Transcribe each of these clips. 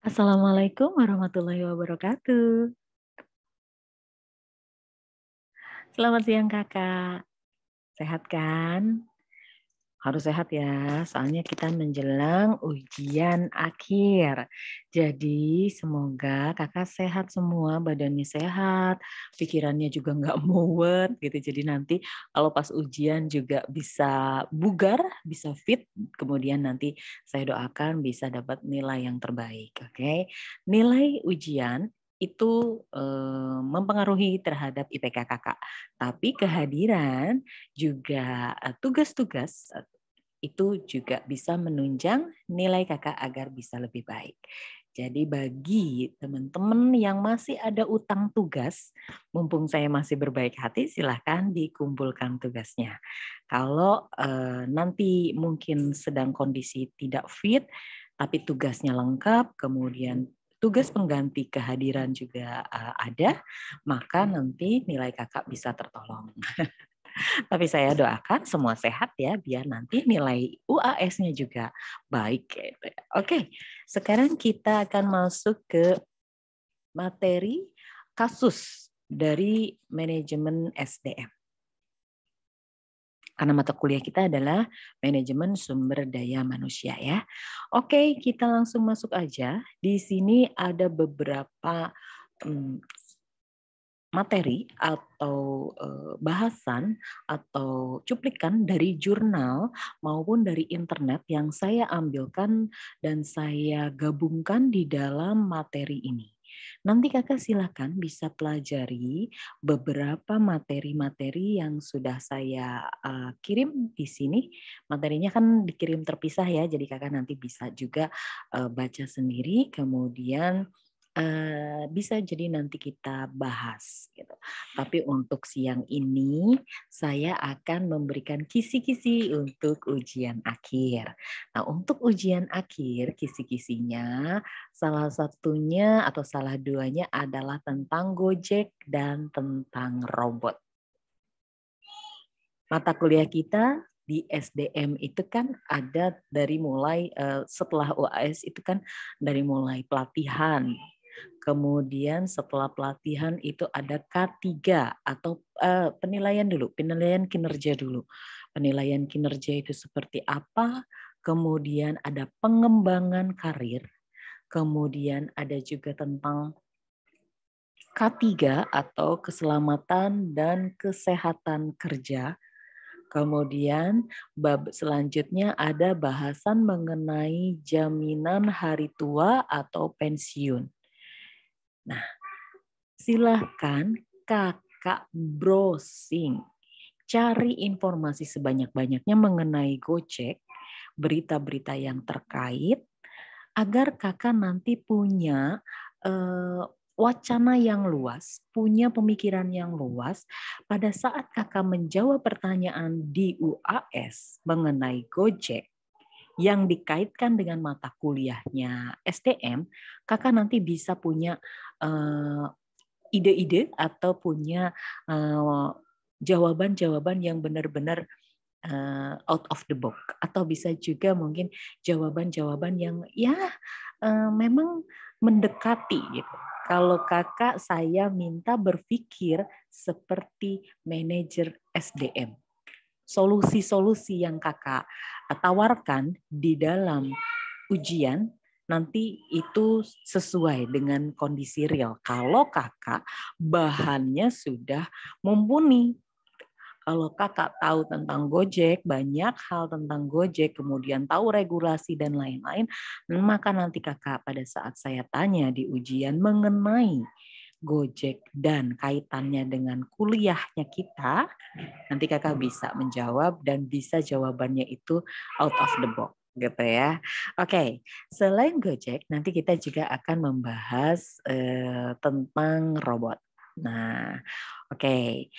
Assalamualaikum warahmatullahi wabarakatuh. Selamat siang Kakak, sehat kan? Harus sehat ya, soalnya kita menjelang ujian akhir. Jadi semoga Kakak sehat semua, badannya sehat, pikirannya juga nggak mumet gitu. Jadi nanti kalau pas ujian juga bisa bugar, bisa fit. Kemudian nanti saya doakan bisa dapat nilai yang terbaik. Oke, nilai ujian itu mempengaruhi terhadap IPK Kakak. Tapi kehadiran juga tugas-tugas itu juga bisa menunjang nilai Kakak agar bisa lebih baik. Jadi bagi teman-teman yang masih ada utang tugas, mumpung saya masih berbaik hati, silahkan dikumpulkan tugasnya. Kalau nanti mungkin sedang kondisi tidak fit, tapi tugasnya lengkap, kemudian tugas pengganti kehadiran juga ada, maka nanti nilai Kakak bisa tertolong. Tapi saya doakan semua sehat ya, biar nanti nilai UAS-nya juga baik. Gitu. Oke, sekarang kita akan masuk ke materi kasus dari manajemen SDM. Karena mata kuliah kita adalah manajemen sumber daya manusia ya. Oke, kita langsung masuk aja. Di sini ada beberapa materi atau bahasan atau cuplikan dari jurnal maupun dari internet yang saya ambilkan dan saya gabungkan di dalam materi ini. Nanti Kakak silakan bisa pelajari beberapa materi-materi yang sudah saya kirim di sini. Materinya kan dikirim terpisah ya, jadi Kakak nanti bisa juga baca sendiri, kemudian bisa jadi nanti kita bahas gitu. Tapi untuk siang ini saya akan memberikan kisi-kisi untuk ujian akhir. Nah, untuk ujian akhir kisi-kisinya salah satunya atau salah duanya adalah tentang Gojek dan tentang robot. Mata kuliah kita di SDM itu kan ada dari mulai setelah UAS itu kan dari mulai pelatihan. Kemudian setelah pelatihan itu ada K3 atau penilaian dulu, penilaian kinerja dulu. Penilaian kinerja itu seperti apa? Kemudian ada pengembangan karir. Kemudian ada juga tentang K3 atau keselamatan dan kesehatan kerja. Kemudian bab selanjutnya ada bahasan mengenai jaminan hari tua atau pensiun. Nah, silahkan Kakak browsing, cari informasi sebanyak-banyaknya mengenai Gojek, berita-berita yang terkait, agar Kakak nanti punya wacana yang luas, punya pemikiran yang luas pada saat Kakak menjawab pertanyaan di UAS mengenai Gojek yang dikaitkan dengan mata kuliahnya STM, Kakak nanti bisa punya ide-ide atau punya jawaban-jawaban yang benar-benar out of the box, atau bisa juga mungkin jawaban-jawaban yang ya memang mendekati gitu. Kalau Kakak saya minta berpikir seperti manajer SDM. Solusi-solusi yang Kakak tawarkan di dalam ujian nanti itu sesuai dengan kondisi real. Kalau Kakak bahannya sudah mumpuni. Kalau Kakak tahu tentang Gojek, banyak hal tentang Gojek, kemudian tahu regulasi dan lain-lain, maka nanti Kakak pada saat saya tanya di ujian mengenai Gojek dan kaitannya dengan kuliahnya kita, nanti Kakak bisa menjawab dan bisa jawabannya itu out of the box gitu ya. Oke, selain Gojek, nanti kita juga akan membahas tentang robot. Nah, oke.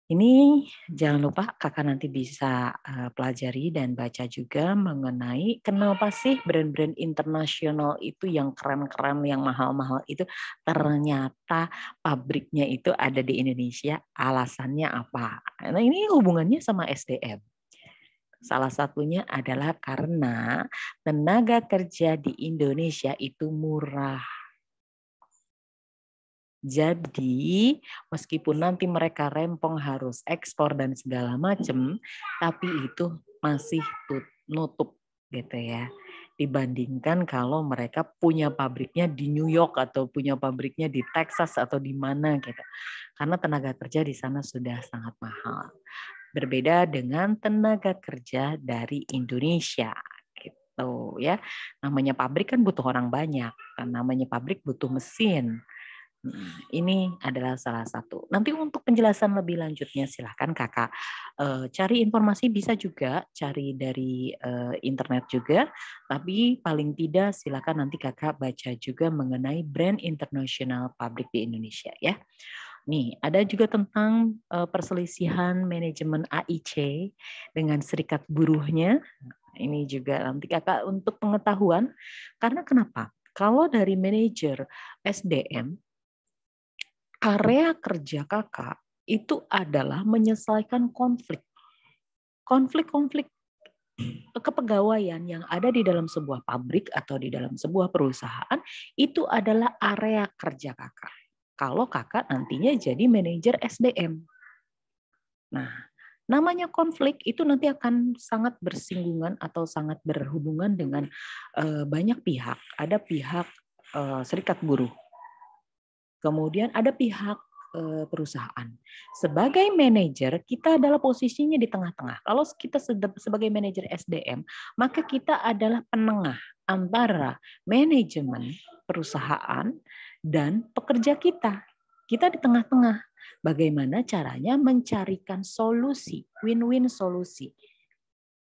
Ini jangan lupa Kakak nanti bisa pelajari dan baca juga mengenai kenapa sih brand-brand internasional itu yang keren-keren, yang mahal-mahal itu ternyata pabriknya itu ada di Indonesia. Alasannya apa? Nah, ini hubungannya sama SDM. Salah satunya adalah karena tenaga kerja di Indonesia itu murah. Jadi, meskipun nanti mereka rempong harus ekspor dan segala macam, tapi itu masih nutup gitu ya. Dibandingkan kalau mereka punya pabriknya di New York atau punya pabriknya di Texas atau di mana gitu. Karena tenaga kerja di sana sudah sangat mahal. Berbeda dengan tenaga kerja dari Indonesia gitu ya. Namanya pabrik kan butuh orang banyak, kan namanya pabrik butuh mesin. Ini adalah salah satu. Nanti untuk penjelasan lebih lanjutnya silahkan kakak cari informasi, bisa juga cari dari internet juga, tapi paling tidak silahkan nanti kakak baca juga mengenai brand internasional pabrik di Indonesia ya. Nih, ada juga tentang perselisihan manajemen AIC dengan serikat buruhnya. Ini juga nanti kakak untuk pengetahuan, karena kenapa? Kalau dari manajer SDM, area kerja kakak itu adalah menyelesaikan konflik kepegawaian yang ada di dalam sebuah pabrik atau di dalam sebuah perusahaan. Itu adalah area kerja kakak. Kalau kakak nantinya jadi manajer SDM. Nah, namanya konflik itu nanti akan sangat bersinggungan atau sangat berhubungan dengan banyak pihak. Ada pihak serikat buruh, kemudian ada pihak perusahaan. Sebagai manajer, kita adalah posisinya di tengah-tengah. Kalau kita sebagai manajer SDM, maka kita adalah penengah antara manajemen perusahaan dan pekerja kita. Kita di tengah-tengah. Bagaimana caranya mencarikan solusi, win-win solusi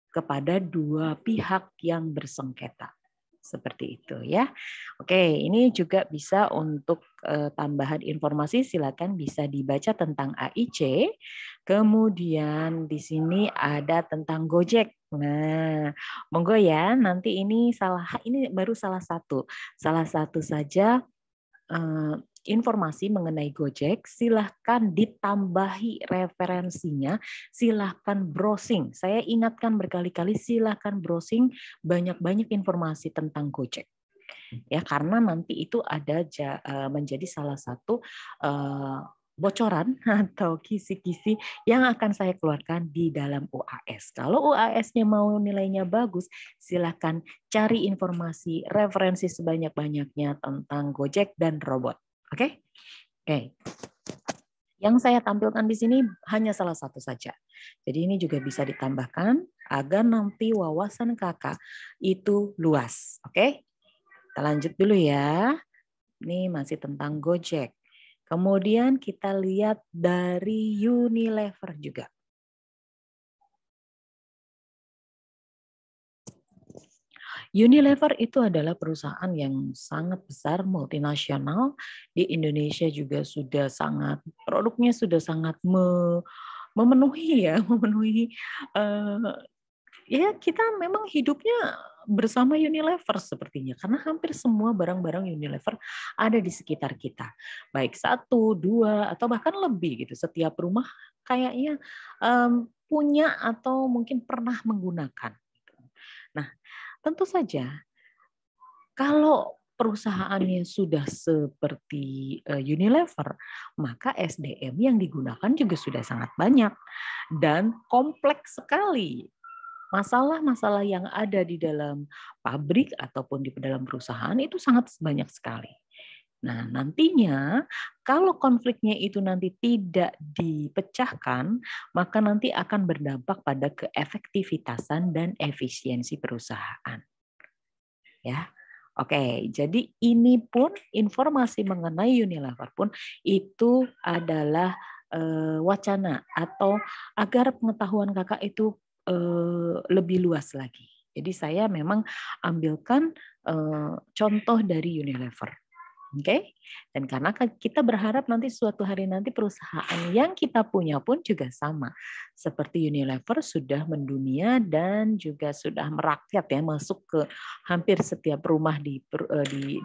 kepada dua pihak yang bersengketa. Seperti itu ya. Oke, ini juga bisa untuk tambahan informasi, silakan bisa dibaca tentang AIC. Kemudian di sini ada tentang Gojek. Nah, monggo ya, nanti ini baru salah satu saja informasi mengenai Gojek, silahkan ditambahi referensinya, silahkan browsing. Saya ingatkan berkali-kali, silahkan browsing banyak-banyak informasi tentang Gojek. Ya, karena nanti itu ada menjadi salah satu bocoran atau kisi-kisi yang akan saya keluarkan di dalam UAS. Kalau UAS-nya mau nilainya bagus, silahkan cari informasi, referensi sebanyak-banyaknya tentang Gojek dan robot. Oke? Oke. Yang saya tampilkan di sini hanya salah satu saja. Jadi ini juga bisa ditambahkan agar nanti wawasan kakak itu luas. Oke? Kita lanjut dulu ya. Ini masih tentang Gojek. Kemudian kita lihat dari Unilever juga. Unilever itu adalah perusahaan yang sangat besar, multinasional. Di Indonesia juga sudah sangat, produknya sudah sangat memenuhi ya, memenuhi ya kita memang hidupnya bersama Unilever sepertinya, karena hampir semua barang-barang Unilever ada di sekitar kita, baik 1, 2, atau bahkan lebih gitu. Setiap rumah kayaknya punya atau mungkin pernah menggunakan. Nah, tentu saja kalau perusahaannya sudah seperti Unilever, maka SDM yang digunakan juga sudah sangat banyak dan kompleks sekali. Masalah-masalah yang ada di dalam pabrik ataupun di dalam perusahaan itu sangat banyak sekali. Nah, nantinya kalau konfliknya itu nanti tidak dipecahkan, maka nanti akan berdampak pada keefektivitasan dan efisiensi perusahaan. Ya. Oke, jadi ini pun informasi mengenai Unilever pun itu adalah wacana atau agar pengetahuan kakak itu lebih luas lagi. Jadi saya memang ambilkan contoh dari Unilever. Oke, dan karena kita berharap nanti suatu hari nanti perusahaan yang kita punya pun juga sama seperti Unilever, sudah mendunia dan juga sudah merakyat ya, masuk ke hampir setiap rumah di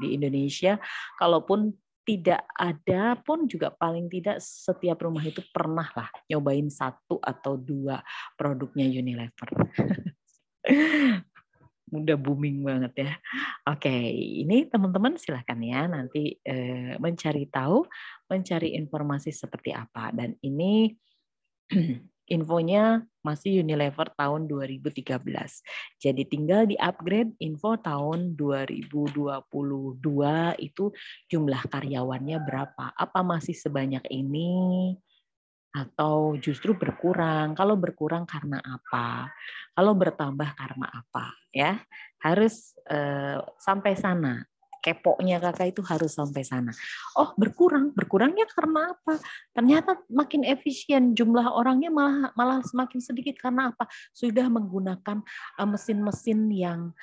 Indonesia. Kalaupun tidak ada pun juga paling tidak setiap rumah itu pernah lah nyobain 1 atau 2 produknya Unilever. Udah booming banget ya. Oke, ini teman-teman silahkan ya nanti mencari tahu, mencari informasi seperti apa. Dan ini infonya masih Unilever tahun 2013. Jadi tinggal di-upgrade info tahun 2022 itu jumlah karyawannya berapa? Apa masih sebanyak ini? Atau justru berkurang? Kalau berkurang karena apa? Kalau bertambah karena apa? Ya, harus sampai sana. Keponya kakak itu harus sampai sana. Oh, berkurangnya karena apa? Ternyata makin efisien, jumlah orangnya malah semakin sedikit karena apa? Sudah menggunakan mesin-mesin yang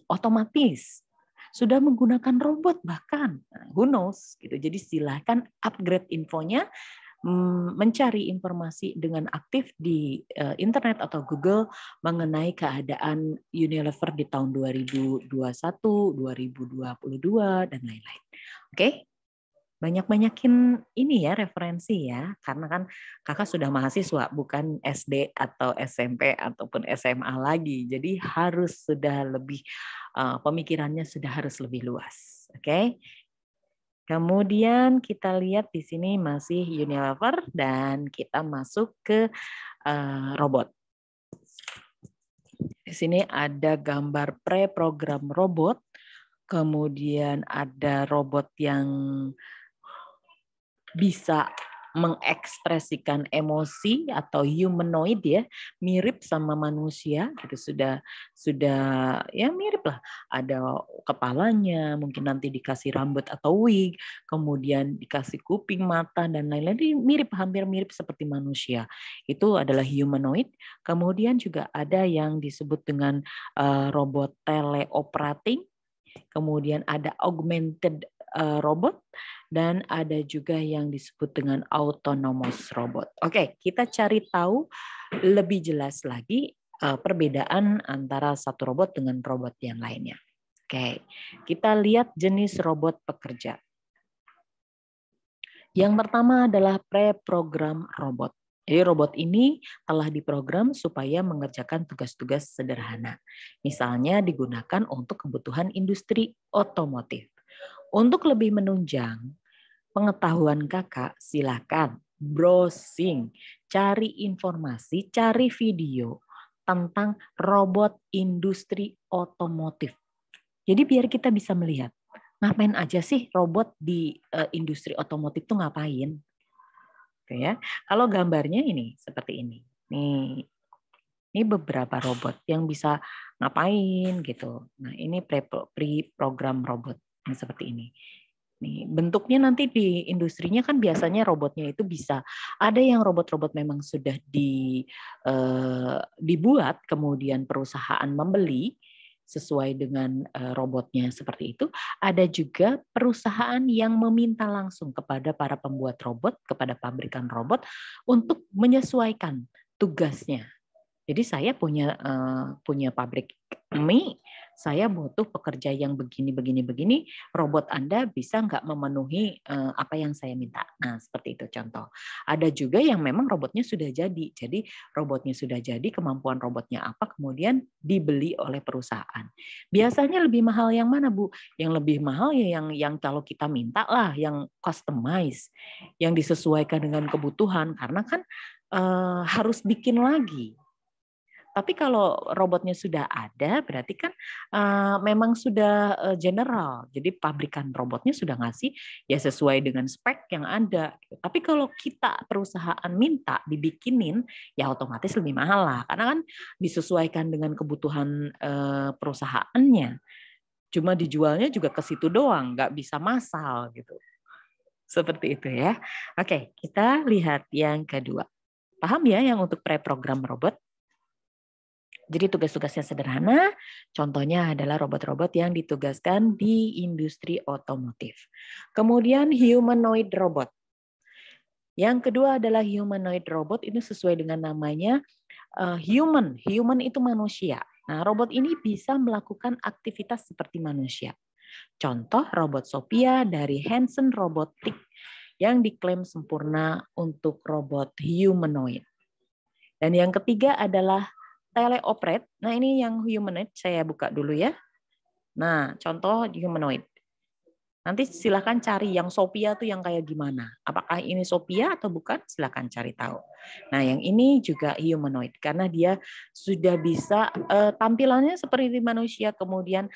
otomatis, sudah menggunakan robot bahkan, who knows gitu. Jadi silahkan upgrade infonya, mencari informasi dengan aktif di internet atau Google mengenai keadaan Unilever di tahun 2021, 2022, dan lain-lain. Oke? Banyak-banyakin ini ya referensi ya, karena kan kakak sudah mahasiswa, bukan SD atau SMP ataupun SMA lagi. Jadi harus sudah lebih, pemikirannya sudah harus lebih luas. Oke? Kemudian kita lihat di sini masih Unilever dan kita masuk ke robot. Di sini ada gambar pre-program robot, kemudian ada robot yang bisa mengekspresikan emosi atau humanoid ya, mirip sama manusia gitu, sudah ya mirip lah, ada kepalanya, mungkin nanti dikasih rambut atau wig, kemudian dikasih kuping, mata dan lain-lain, mirip, hampir mirip seperti manusia. Itu adalah humanoid. Kemudian juga ada yang disebut dengan robot teleoperating, kemudian ada augmented robot, dan ada juga yang disebut dengan autonomous robot. Oke, kita cari tahu lebih jelas lagi perbedaan antara satu robot dengan robot yang lainnya. Oke, kita lihat jenis robot pekerja. Yang pertama adalah pre-program robot. Jadi robot ini telah diprogram supaya mengerjakan tugas-tugas sederhana. Misalnya digunakan untuk kebutuhan industri otomotif. Untuk lebih menunjang pengetahuan kakak, silakan browsing, cari informasi, cari video tentang robot industri otomotif. Jadi biar kita bisa melihat, ngapain aja sih robot di industri otomotif tuh ngapain? Oke ya. Kalau gambarnya ini seperti ini. Ini beberapa robot yang bisa ngapain gitu. Nah, ini pre-program robot yang seperti ini. Nih, bentuknya nanti di industrinya kan biasanya robotnya itu bisa ada yang robot-robot memang sudah dibuat, kemudian perusahaan membeli sesuai dengan robotnya seperti itu. Ada juga perusahaan yang meminta langsung kepada para pembuat robot, kepada pabrikan robot untuk menyesuaikan tugasnya. Jadi saya punya pabrik mie, saya butuh pekerja yang begini, robot Anda bisa nggak memenuhi apa yang saya minta. Nah, seperti itu contoh. Ada juga yang memang robotnya sudah jadi robotnya sudah jadi, kemampuan robotnya apa, kemudian dibeli oleh perusahaan. Biasanya lebih mahal yang mana, Bu? Yang lebih mahal ya yang kalau kita minta lah, yang customize, yang disesuaikan dengan kebutuhan, karena kan harus bikin lagi. Tapi kalau robotnya sudah ada, berarti kan memang sudah general. Jadi pabrikan robotnya sudah ngasih ya sesuai dengan spek yang ada. Tapi kalau kita perusahaan minta dibikinin, ya otomatis lebih mahal lah. Karena kan disesuaikan dengan kebutuhan perusahaannya. Cuma dijualnya juga ke situ doang, nggak bisa massal gitu. Seperti itu ya. Oke, kita lihat yang kedua. Paham ya yang untuk pre-program robot? Jadi tugas-tugasnya sederhana, contohnya adalah robot-robot yang ditugaskan di industri otomotif. Kemudian humanoid robot. Yang kedua adalah humanoid robot, ini sesuai dengan namanya human itu manusia. Nah, robot ini bisa melakukan aktivitas seperti manusia. Contoh robot Sophia dari Hanson Robotics yang diklaim sempurna untuk robot humanoid. Dan yang ketiga adalah teleoperate. Nah, ini yang humanoid saya buka dulu ya. Nah, contoh humanoid. Nanti silahkan cari yang Sophia tuh yang kayak gimana. Apakah ini Sophia atau bukan? Silahkan cari tahu. Nah, yang ini juga humanoid karena dia sudah bisa tampilannya seperti manusia, kemudian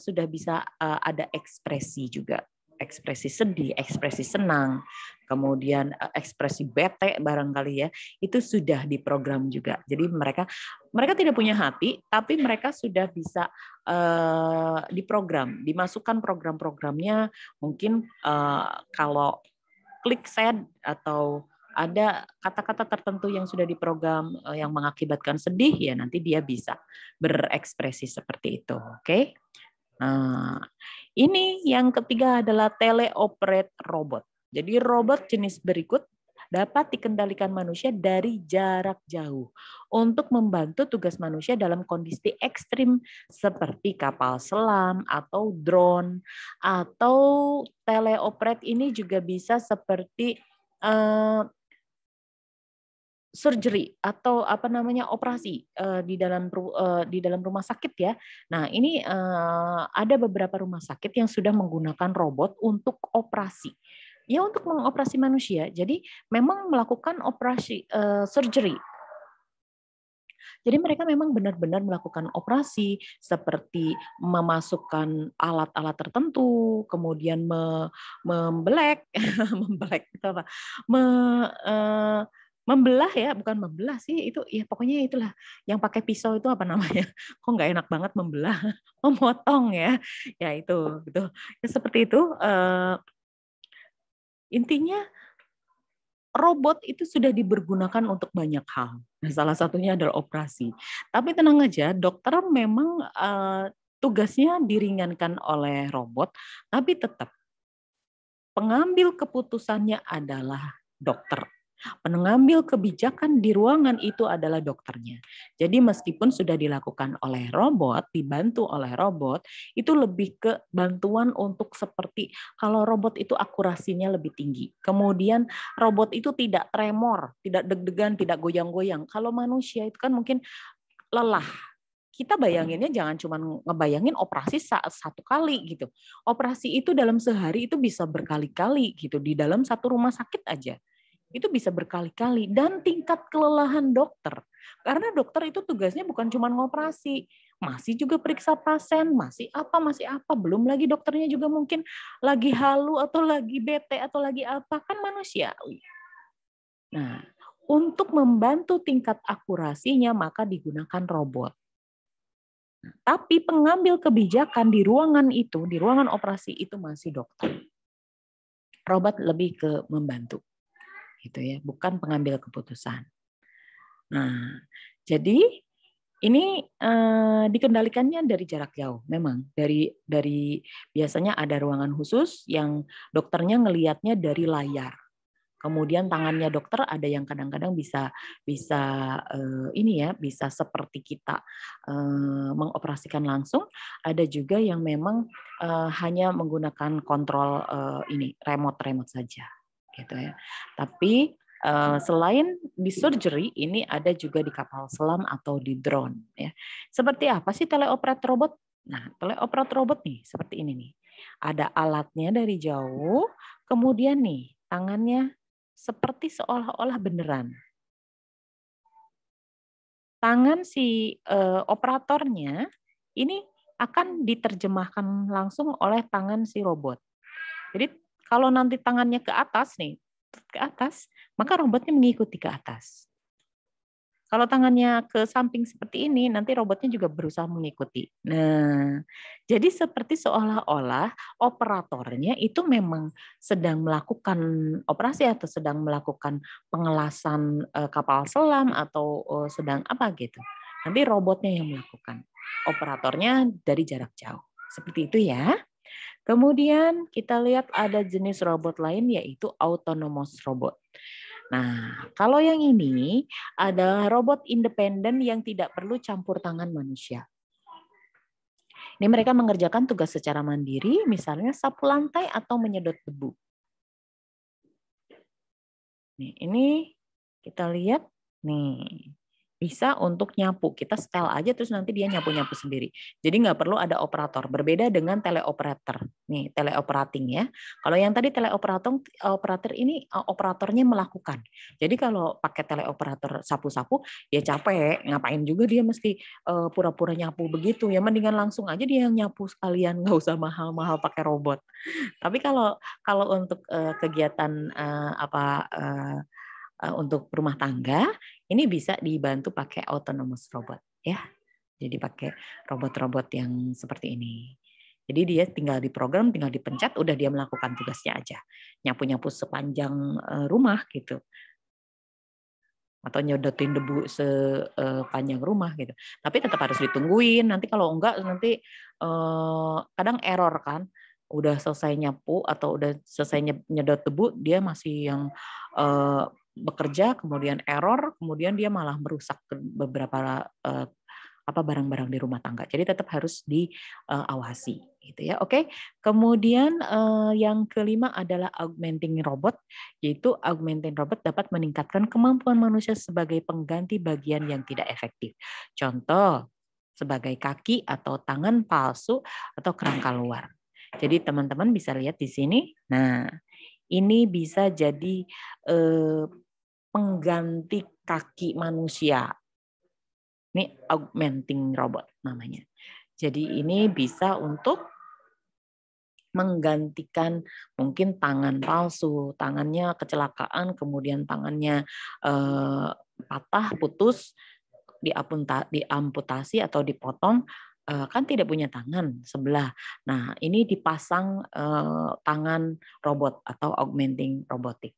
sudah bisa ada ekspresi juga. Ekspresi sedih, ekspresi senang, kemudian ekspresi bete barangkali ya, itu sudah diprogram juga. Jadi mereka tidak punya hati, tapi mereka sudah bisa diprogram, dimasukkan program-programnya. Mungkin kalau klik send atau ada kata-kata tertentu yang sudah diprogram yang mengakibatkan sedih, ya nanti dia bisa berekspresi seperti itu. Oke. Nah, ini yang ketiga adalah teleoperate robot. Jadi robot jenis berikut dapat dikendalikan manusia dari jarak jauh untuk membantu tugas manusia dalam kondisi ekstrim seperti kapal selam atau drone, atau teleoperate ini juga bisa seperti surgery atau apa namanya operasi di dalam rumah sakit ya. Nah, ini ada beberapa rumah sakit yang sudah menggunakan robot untuk operasi. Ya, untuk mengoperasi manusia. Jadi memang melakukan operasi surgery. Jadi mereka memang benar-benar melakukan operasi seperti memasukkan alat-alat tertentu, kemudian membelek, membelek itu apa? Membelah ya, bukan membelah sih, itu ya pokoknya itulah yang pakai pisau itu apa namanya? Kok nggak enak banget membelah, memotong ya, ya itu gitu. Ya, seperti itu. Intinya robot itu sudah dipergunakan untuk banyak hal. Nah, salah satunya adalah operasi. Tapi tenang aja, dokter memang tugasnya diringankan oleh robot, tapi tetap pengambil keputusannya adalah dokter. Pengambil kebijakan di ruangan itu adalah dokternya. Jadi meskipun sudah dilakukan oleh robot, dibantu oleh robot, itu lebih ke bantuan untuk seperti kalau robot itu akurasinya lebih tinggi. Kemudian robot itu tidak tremor, tidak deg-degan, tidak goyang-goyang. Kalau manusia itu kan mungkin lelah. Kita bayanginnya jangan cuma ngebayangin operasi saat satu kali gitu. Operasi itu dalam sehari itu bisa berkali-kali gitu di dalam satu rumah sakit aja. Itu bisa berkali-kali dan tingkat kelelahan dokter. Karena dokter itu tugasnya bukan cuma ngoperasi, masih juga periksa pasien, masih apa, belum lagi dokternya juga mungkin lagi halu atau lagi bete atau lagi apa, kan manusiawi. Nah, untuk membantu tingkat akurasinya maka digunakan robot. Tapi pengambil kebijakan di ruangan itu, di ruangan operasi itu masih dokter. Robot lebih ke membantu, gitu ya, bukan pengambil keputusan. Nah, jadi ini dikendalikannya dari jarak jauh, memang dari biasanya ada ruangan khusus yang dokternya ngelihatnya dari layar. Kemudian tangannya dokter ada yang kadang-kadang bisa ini ya, bisa seperti kita mengoperasikan langsung. Ada juga yang memang hanya menggunakan kontrol ini remote saja, gitu ya. Tapi selain di surgery, ini ada juga di kapal selam atau di drone. Ya. Seperti apa sih teleoperate robot? Nah, teleoperate robot nih seperti ini nih. Ada alatnya dari jauh, kemudian nih tangannya seperti seolah-olah beneran. Tangan si operatornya ini akan diterjemahkan langsung oleh tangan si robot. Jadi kalau nanti tangannya ke atas nih, ke atas, maka robotnya mengikuti ke atas. Kalau tangannya ke samping seperti ini, nanti robotnya juga berusaha mengikuti. Nah, jadi seperti seolah-olah operatornya itu memang sedang melakukan operasi atau sedang melakukan pengelasan kapal selam atau sedang apa gitu. Nanti robotnya yang melakukan. Operatornya dari jarak jauh. Seperti itu ya. Kemudian kita lihat ada jenis robot lain yaitu autonomous robot. Nah, kalau yang ini adalah robot independen yang tidak perlu campur tangan manusia. Ini mereka mengerjakan tugas secara mandiri, misalnya sapu lantai atau menyedot debu. Nih, ini kita lihat nih. Bisa untuk nyapu. Kita setel aja terus nanti dia nyapu-nyapu sendiri. Jadi nggak perlu ada operator. Berbeda dengan teleoperator. Nih, teleoperating ya. Kalau yang tadi operator ini operatornya melakukan. Jadi kalau pakai teleoperator sapu-sapu, ya capek. Ngapain juga dia mesti pura-pura nyapu begitu. Ya mendingan langsung aja dia yang nyapu sekalian. Nggak usah mahal-mahal pakai robot. Tapi kalau untuk kegiatan untuk rumah tangga, ini bisa dibantu pakai autonomous robot ya. Jadi pakai robot-robot yang seperti ini. Jadi dia tinggal diprogram, tinggal dipencet, udah dia melakukan tugasnya aja. Nyapu-nyapu sepanjang rumah gitu. Atau nyodotin debu sepanjang rumah gitu. Tapi tetap harus ditungguin. Nanti kalau enggak nanti kadang error kan. Udah selesai nyapu atau udah selesai nyedot debu, dia masih yang bekerja, kemudian error, kemudian dia malah merusak beberapa barang-barang di rumah tangga. Jadi tetap harus diawasi, gitu ya. Oke. Kemudian yang kelima adalah augmenting robot, yaitu augmenting robot dapat meningkatkan kemampuan manusia sebagai pengganti bagian yang tidak efektif. Contoh sebagai kaki atau tangan palsu atau kerangka luar. Jadi teman-teman bisa lihat di sini. Nah, ini bisa jadi pengganti kaki manusia. Ini augmenting robot namanya. Jadi ini bisa untuk menggantikan mungkin tangan palsu, tangannya kecelakaan, kemudian tangannya patah, putus, diamputasi atau dipotong, kan tidak punya tangan sebelah. Nah, ini dipasang tangan robot atau augmenting robotik.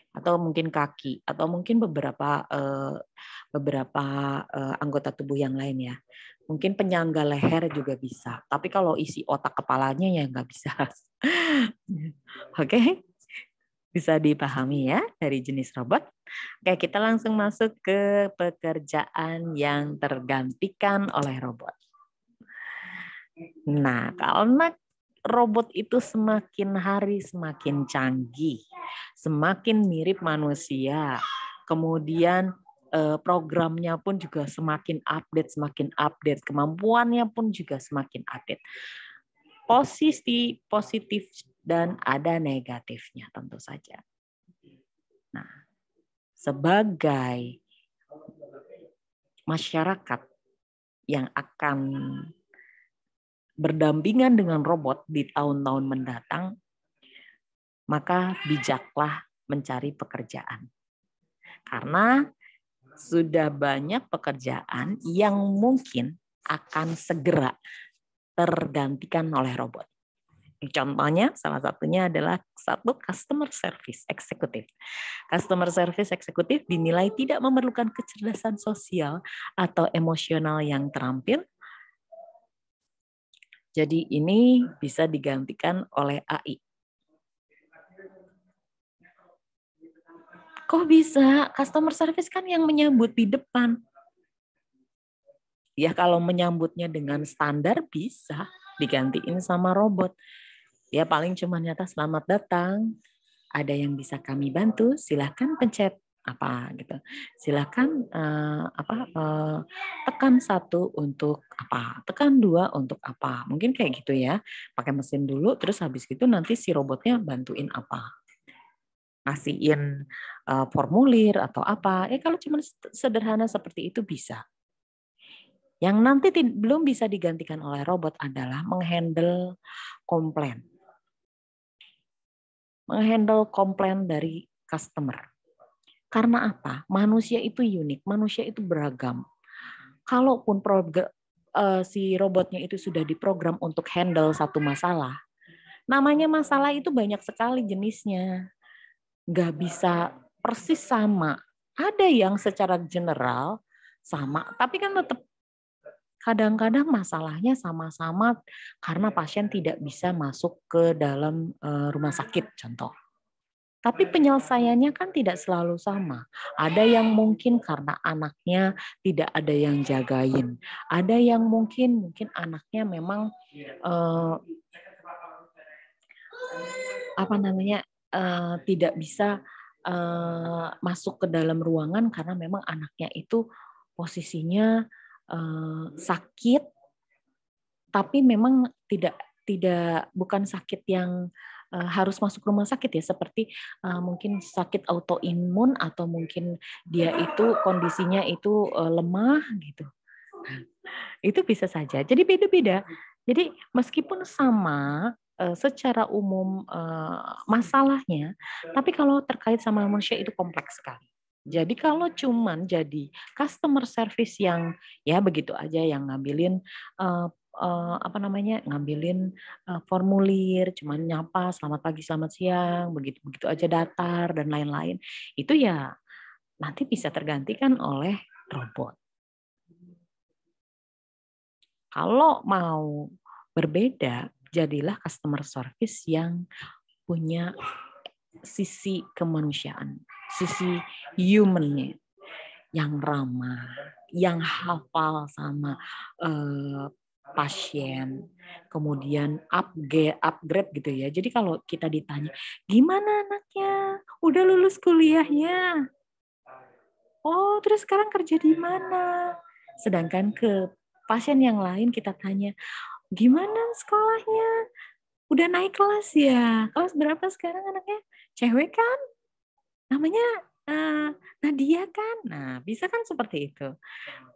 Atau mungkin kaki, atau mungkin beberapa anggota tubuh yang lain ya. Mungkin penyangga leher juga bisa. Tapi kalau isi otak kepalanya ya nggak bisa. Oke, bisa dipahami ya dari jenis robot. Oke, kita langsung masuk ke pekerjaan yang tergantikan oleh robot. Nah, karena robot itu semakin hari semakin canggih, semakin mirip manusia. Kemudian programnya pun juga semakin update, kemampuannya pun juga semakin update. Positif dan ada negatifnya tentu saja. Nah, sebagai masyarakat yang akan berdampingan dengan robot di tahun-tahun mendatang, maka bijaklah mencari pekerjaan. Karena sudah banyak pekerjaan yang mungkin akan segera tergantikan oleh robot. Contohnya, salah satunya adalah customer service executive. Customer service executive dinilai tidak memerlukan kecerdasan sosial atau emosional yang terampil. Jadi ini bisa digantikan oleh AI. Kok bisa? Customer service kan yang menyambut di depan. Ya kalau menyambutnya dengan standar bisa digantiin sama robot. Ya paling cuma nyata selamat datang. Ada yang bisa kami bantu? Silahkan pencet apa gitu. Silahkan tekan 1 untuk apa, tekan 2 untuk apa. Mungkin kayak gitu ya. Pakai mesin dulu, terus habis gitu nanti si robotnya bantuin apa. Ngasihin formulir atau apa. Kalau cuma sederhana seperti itu bisa. Yang nanti belum bisa digantikan oleh robot adalah menghandle komplain. Menghandle komplain dari customer. Karena apa? Manusia itu unik, manusia itu beragam. Kalaupun si robotnya itu sudah diprogram untuk handle satu masalah, namanya masalah itu banyak sekali jenisnya. Nggak bisa persis sama. Ada yang secara general sama, tapi kan tetap kadang-kadang masalahnya sama-sama karena pasien tidak bisa masuk ke dalam rumah sakit, contoh. Tapi penyelesaiannya kan tidak selalu sama. Ada yang mungkin karena anaknya tidak ada yang jagain. Ada yang mungkin anaknya memang tidak bisa masuk ke dalam ruangan karena memang anaknya itu posisinya sakit, tapi memang bukan sakit yang harus masuk rumah sakit ya, seperti mungkin sakit autoimun atau mungkin dia itu kondisinya itu lemah gitu. Itu bisa saja. Jadi beda-beda. Jadi meskipun sama secara umum masalahnya, tapi kalau terkait sama manusia itu kompleks sekali. Jadi kalau cuman jadi customer service yang ya begitu aja, yang ngambilin ngambilin formulir, cuman nyapa selamat pagi selamat siang, begitu begitu aja datar dan lain-lain, itu ya nanti bisa tergantikan oleh robot. Kalau mau berbeda, jadilah customer service yang punya sisi kemanusiaan, sisi human-nya, yang ramah, yang hafal sama pasien, kemudian upgrade gitu ya. Jadi kalau kita ditanya, gimana anaknya? Udah lulus kuliahnya? Oh, terus sekarang kerja di mana? Sedangkan ke pasien yang lain kita tanya, gimana sekolahnya? Udah naik kelas ya? Kelas berapa sekarang anaknya? Cewek kan? Namanya Nadia kan? Nah, bisa kan seperti itu.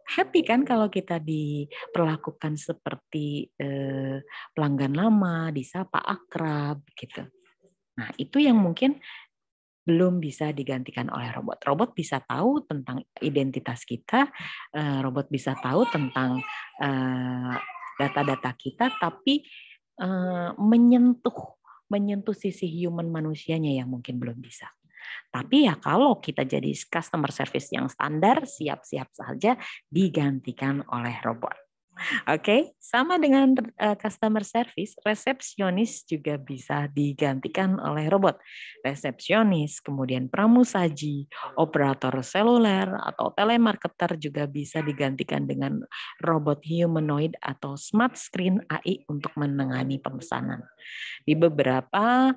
Happy kan kalau kita diperlakukan seperti pelanggan lama, disapa akrab gitu. Nah, itu yang mungkin belum bisa digantikan oleh robot. Robot bisa tahu tentang identitas kita, robot bisa tahu tentang data-data kita, tapi menyentuh sisi human manusianya yang mungkin belum bisa. Tapi ya kalau kita jadi customer service yang standar, siap-siap saja digantikan oleh robot. Oke, sama dengan customer service, resepsionis juga bisa digantikan oleh robot. Resepsionis, kemudian pramusaji, operator seluler atau telemarketer juga bisa digantikan dengan robot humanoid atau smart screen AI untuk menangani pemesanan. Di beberapa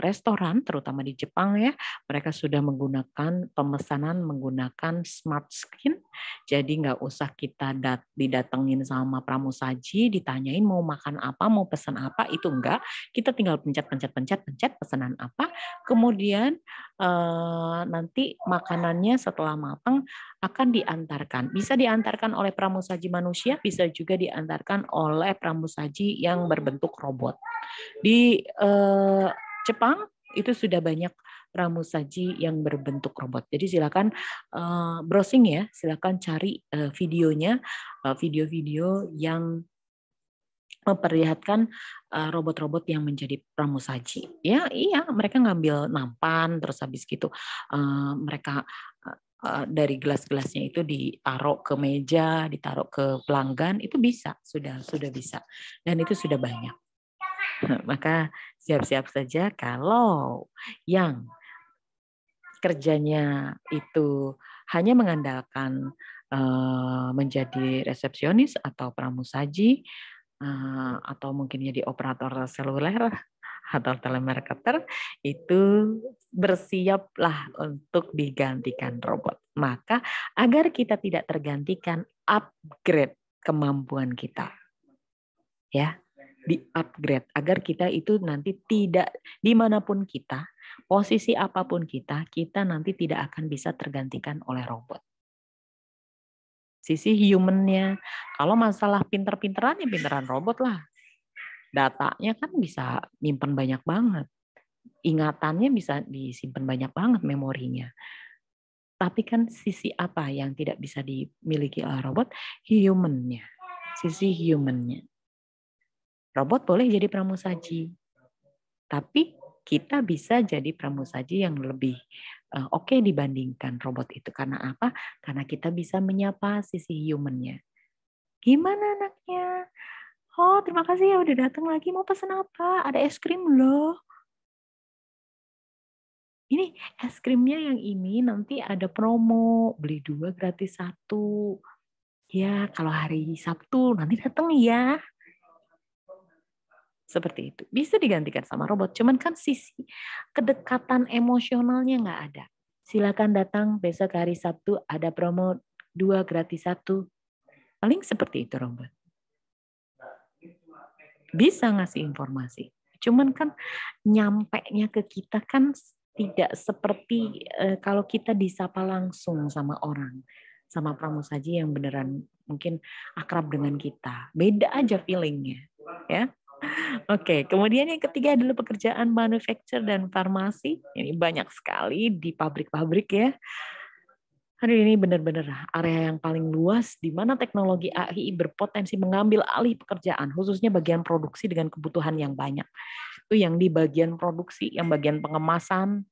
restoran, terutama di Jepang ya, mereka sudah menggunakan pemesanan menggunakan smart screen. Jadi nggak usah kita didatengin sama pramusaji, ditanyain mau makan apa, mau pesan apa, itu enggak. Kita tinggal pencet pesanan apa, kemudian nanti makanannya setelah matang akan diantarkan. Bisa diantarkan oleh pramusaji manusia, bisa juga diantarkan oleh pramusaji yang berbentuk robot. Di Jepang itu sudah banyak pramusaji yang berbentuk robot. Jadi silakan browsing ya, silakan cari videonya, video-video yang memperlihatkan robot-robot yang menjadi pramusaji. Ya, iya, mereka ngambil nampan, terus habis gitu mereka dari gelas-gelasnya itu ditaruh ke meja, ditaruh ke pelanggan, itu bisa, sudah bisa, dan itu sudah banyak. Maka siap-siap saja kalau yang kerjanya itu hanya mengandalkan menjadi resepsionis atau pramusaji atau mungkin jadi operator seluler atau telemarketer, itu bersiaplah untuk digantikan robot. Maka agar kita tidak tergantikan, upgrade kemampuan kita. Ya, di-upgrade agar kita itu nanti tidak dimanapun kita, posisi apapun kita nanti tidak akan bisa tergantikan oleh robot. Sisi human-nya, kalau masalah pinter-pinteran ya pinteran robot lah. Datanya kan bisa nyimpen banyak banget. Ingatannya bisa disimpan banyak banget memorinya. Tapi kan sisi apa yang tidak bisa dimiliki oleh robot? Human-nya. Sisi human-nya. Robot boleh jadi pramusaji, tapi kita bisa jadi pramusaji yang lebih oke dibandingkan robot itu. Karena apa? Karena kita bisa menyapa sisi human-nya. Gimana anaknya? Oh, terima kasih ya udah datang lagi. Mau pesan apa? Ada es krim loh. ini es krimnya yang ini nanti ada promo, beli 2 gratis 1. Ya, kalau hari Sabtu nanti datang ya. Seperti itu. Bisa digantikan sama robot, cuman kan sisi kedekatan emosionalnya nggak ada. Silakan datang besok hari Sabtu, ada promo 2 gratis 1. Paling seperti itu robot. Bisa ngasih informasi. Cuman kan nyampenya ke kita kan tidak seperti kalau kita disapa langsung sama orang, sama pramusaji yang beneran mungkin akrab dengan kita. Beda aja feelingnya, ya. Oke, kemudian yang ketiga adalah pekerjaan manufacture dan farmasi. Ini banyak sekali di pabrik-pabrik ya. Aduh, ini benar-benar area yang paling luas di mana teknologi AI berpotensi mengambil alih pekerjaan, khususnya bagian produksi dengan kebutuhan yang banyak. Itu yang di bagian produksi, yang bagian pengemasan,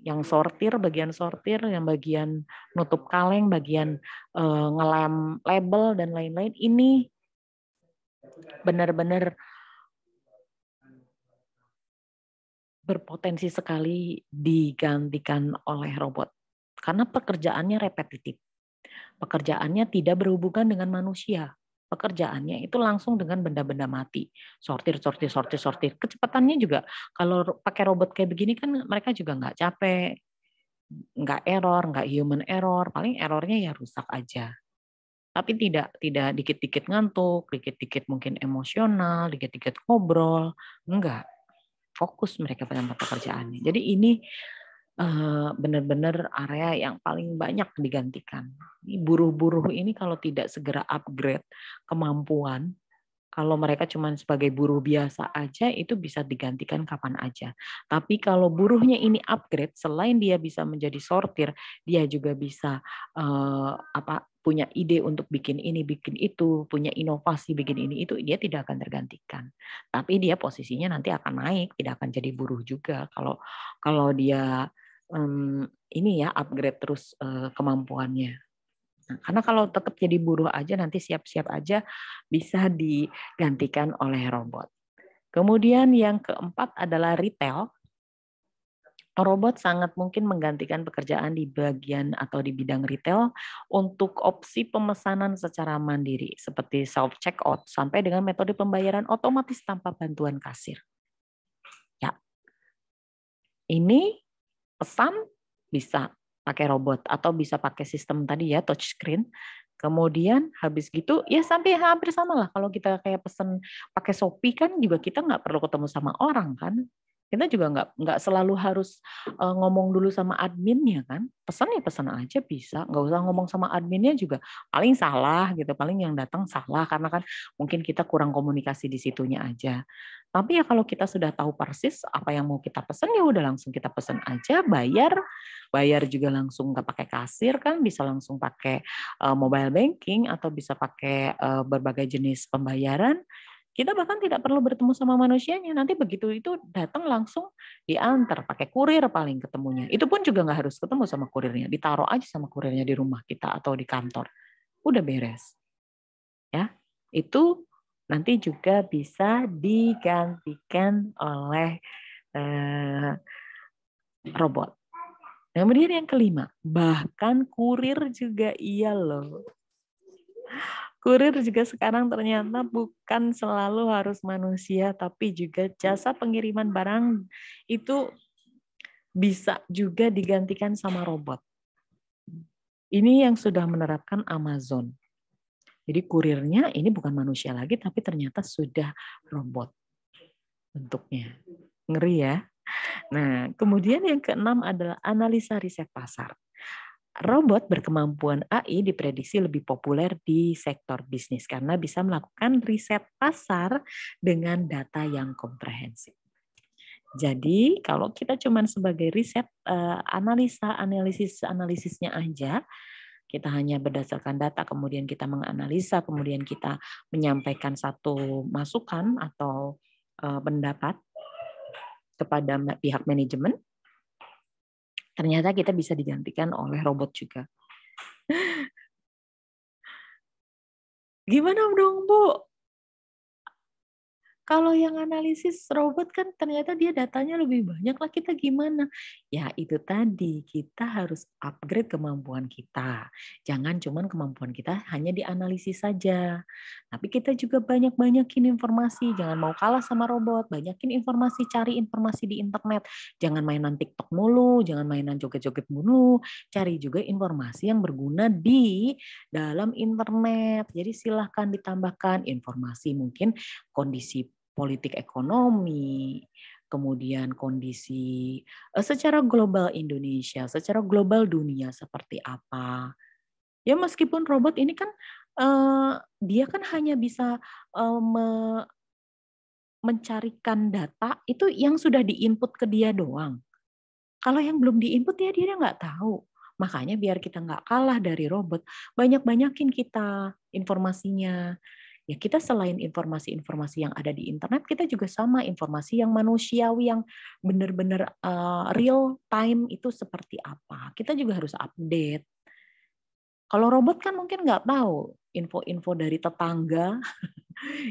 yang bagian sortir, yang bagian nutup kaleng, bagian ngelem label dan lain-lain. Ini benar-benar berpotensi sekali digantikan oleh robot. Karena pekerjaannya repetitif. Pekerjaannya tidak berhubungan dengan manusia. Pekerjaannya itu langsung dengan benda-benda mati. Sortir. Kecepatannya juga, kalau pakai robot kayak begini kan mereka juga nggak capek, nggak error, nggak human error. Paling errornya ya rusak aja. Tapi tidak dikit-dikit ngantuk, dikit-dikit mungkin emosional, dikit-dikit ngobrol. Enggak. Fokus mereka pada pekerjaannya. Jadi ini benar-benar area yang paling banyak digantikan. Buruh-buruh ini kalau tidak segera upgrade kemampuan, kalau mereka cuma sebagai buruh biasa aja, itu bisa digantikan kapan aja. Tapi kalau buruhnya ini upgrade, selain dia bisa menjadi sortir, dia juga bisa punya ide untuk bikin ini, bikin itu, punya inovasi bikin ini, itu dia tidak akan tergantikan. Tapi dia posisinya nanti akan naik, tidak akan jadi buruh juga. Kalau dia ini ya upgrade terus kemampuannya. Nah, karena kalau tetap jadi buruh aja nanti siap-siap aja bisa digantikan oleh robot. Kemudian yang keempat adalah retail. Robot sangat mungkin menggantikan pekerjaan di bagian atau di bidang retail untuk opsi pemesanan secara mandiri seperti self checkout sampai dengan metode pembayaran otomatis tanpa bantuan kasir. Ya. Ini pesan bisa pakai robot atau bisa pakai sistem tadi ya touchscreen. Kemudian habis gitu ya sampai hampir sama lah kalau kita kayak pesen pakai Shopee kan juga kita nggak perlu ketemu sama orang kan. Kita juga nggak selalu harus ngomong dulu sama adminnya kan. Pesan ya pesan aja bisa, nggak usah ngomong sama adminnya juga. Paling salah gitu, paling yang datang salah karena kan mungkin kita kurang komunikasi di situnya aja. Tapi ya kalau kita sudah tahu persis apa yang mau kita pesan ya udah langsung kita pesan aja, bayar juga langsung nggak pakai kasir kan, bisa langsung pakai mobile banking atau bisa pakai berbagai jenis pembayaran. Kita bahkan tidak perlu bertemu sama manusianya. Nanti begitu itu datang langsung diantar pakai kurir paling ketemunya. Itu pun juga nggak harus ketemu sama kurirnya, ditaruh aja sama kurirnya di rumah kita atau di kantor. Udah beres. Ya, itu nanti juga bisa digantikan oleh robot. Kemudian yang kelima, bahkan kurir juga iya loh. Kurir juga sekarang ternyata bukan selalu harus manusia, tapi juga jasa pengiriman barang itu bisa juga digantikan sama robot. Ini yang sudah menerapkan Amazon. Jadi kurirnya ini bukan manusia lagi, tapi ternyata sudah robot bentuknya. Ngeri ya. Nah, kemudian yang keenam adalah analisa riset pasar. Robot berkemampuan AI diprediksi lebih populer di sektor bisnis karena bisa melakukan riset pasar dengan data yang komprehensif. Jadi kalau kita cuma sebagai riset analisisnya aja, kita hanya berdasarkan data, kemudian kita menganalisa, kemudian kita menyampaikan satu masukan atau pendapat kepada pihak manajemen, ternyata kita bisa digantikan oleh robot juga. Gimana dong, Bu? Kalau yang analisis robot kan ternyata dia datanya lebih banyak lah, kita gimana? Ya itu tadi, kita harus upgrade kemampuan kita. Jangan cuman kemampuan kita hanya dianalisis saja. Tapi kita juga banyak-banyakin informasi, jangan mau kalah sama robot, banyakin informasi, cari informasi di internet. Jangan mainan TikTok mulu, jangan mainan joget-joget mulu, cari juga informasi yang berguna di dalam internet. Jadi silahkan ditambahkan informasi mungkin kondisi politik ekonomi, kemudian kondisi secara global Indonesia, secara global dunia seperti apa. Ya meskipun robot ini kan dia kan hanya bisa mencarikan data itu yang sudah diinput ke dia doang. Kalau yang belum diinput ya dia nggak tahu. Makanya biar kita nggak kalah dari robot, banyak-banyakin kita informasinya. Ya kita selain informasi-informasi yang ada di internet, kita juga sama informasi yang manusiawi, yang benar-benar real time itu seperti apa. Kita juga harus update. Kalau robot kan mungkin nggak tahu info-info dari tetangga,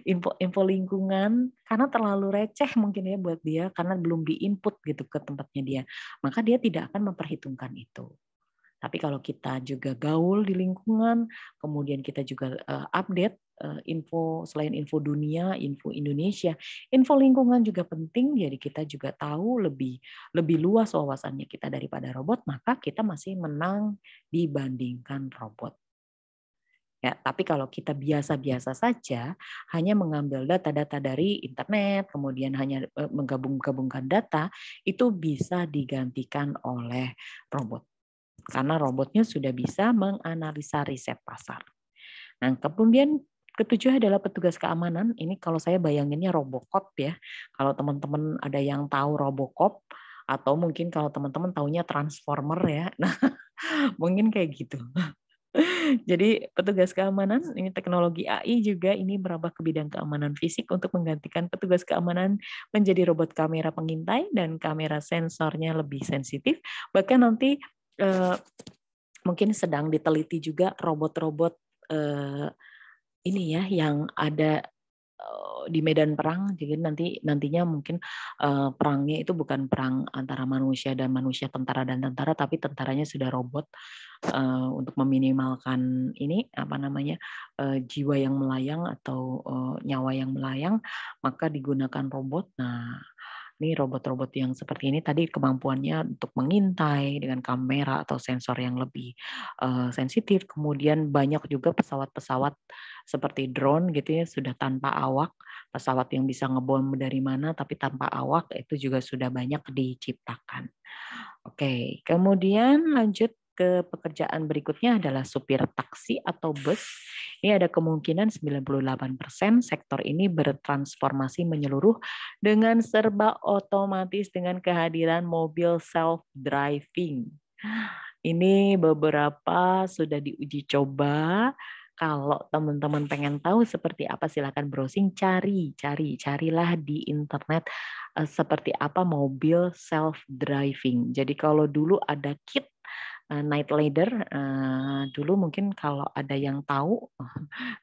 info-info lingkungan, karena terlalu receh mungkin ya buat dia, karena belum diinput gitu ke tempatnya dia. Maka dia tidak akan memperhitungkan itu. Tapi kalau kita juga gaul di lingkungan, kemudian kita juga update info selain info dunia, info Indonesia, info lingkungan juga penting. Jadi kita juga tahu lebih luas wawasannya kita daripada robot, maka kita masih menang dibandingkan robot. Ya, tapi kalau kita biasa-biasa saja, hanya mengambil data-data dari internet, kemudian hanya menggabung-gabungkan data, itu bisa digantikan oleh robot. Karena robotnya sudah bisa menganalisa riset pasar. Nah, kemudian ketujuh adalah petugas keamanan. Ini kalau saya bayanginnya Robocop ya. Kalau teman-teman ada yang tahu Robocop, atau mungkin kalau teman-teman taunya Transformer ya. Nah, mungkin kayak gitu. Jadi petugas keamanan, ini teknologi AI juga ini merambah ke bidang keamanan fisik untuk menggantikan petugas keamanan menjadi robot kamera pengintai dan kamera sensornya lebih sensitif. Bahkan nanti mungkin sedang diteliti juga robot-robot ini ya yang ada di medan perang. Jadi nantinya mungkin perangnya itu bukan perang antara manusia dan manusia, tentara dan tentara, tapi tentaranya sudah robot untuk meminimalkan ini apa namanya jiwa yang melayang atau nyawa yang melayang, maka digunakan robot. Nah, ini robot-robot yang seperti ini tadi kemampuannya untuk mengintai dengan kamera atau sensor yang lebih sensitif. Kemudian banyak juga pesawat-pesawat seperti drone gitu ya, sudah tanpa awak, pesawat yang bisa ngebom dari mana tapi tanpa awak, itu juga sudah banyak diciptakan. Oke, kemudian lanjut ke pekerjaan berikutnya adalah supir taksi atau bus. Ini ada kemungkinan 98% sektor ini bertransformasi menyeluruh dengan serba otomatis dengan kehadiran mobil self-driving. Ini beberapa sudah diuji coba. Kalau teman-teman pengen tahu seperti apa, silakan browsing, carilah di internet seperti apa mobil self-driving. Jadi kalau dulu ada kit Night Rider, dulu mungkin kalau ada yang tahu,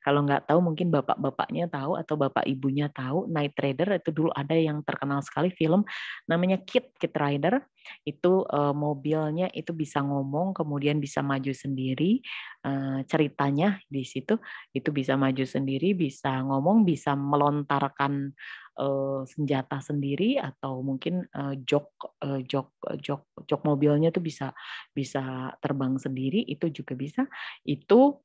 kalau nggak tahu mungkin bapak-bapaknya tahu atau bapak ibunya tahu, Night Rider itu dulu ada yang terkenal sekali film namanya Kit Rider. Itu mobilnya itu bisa ngomong, kemudian bisa maju sendiri, ceritanya di situ itu bisa maju sendiri, bisa ngomong, bisa melontarkan senjata sendiri, atau mungkin jok mobilnya tuh bisa terbang sendiri, itu juga bisa. Itu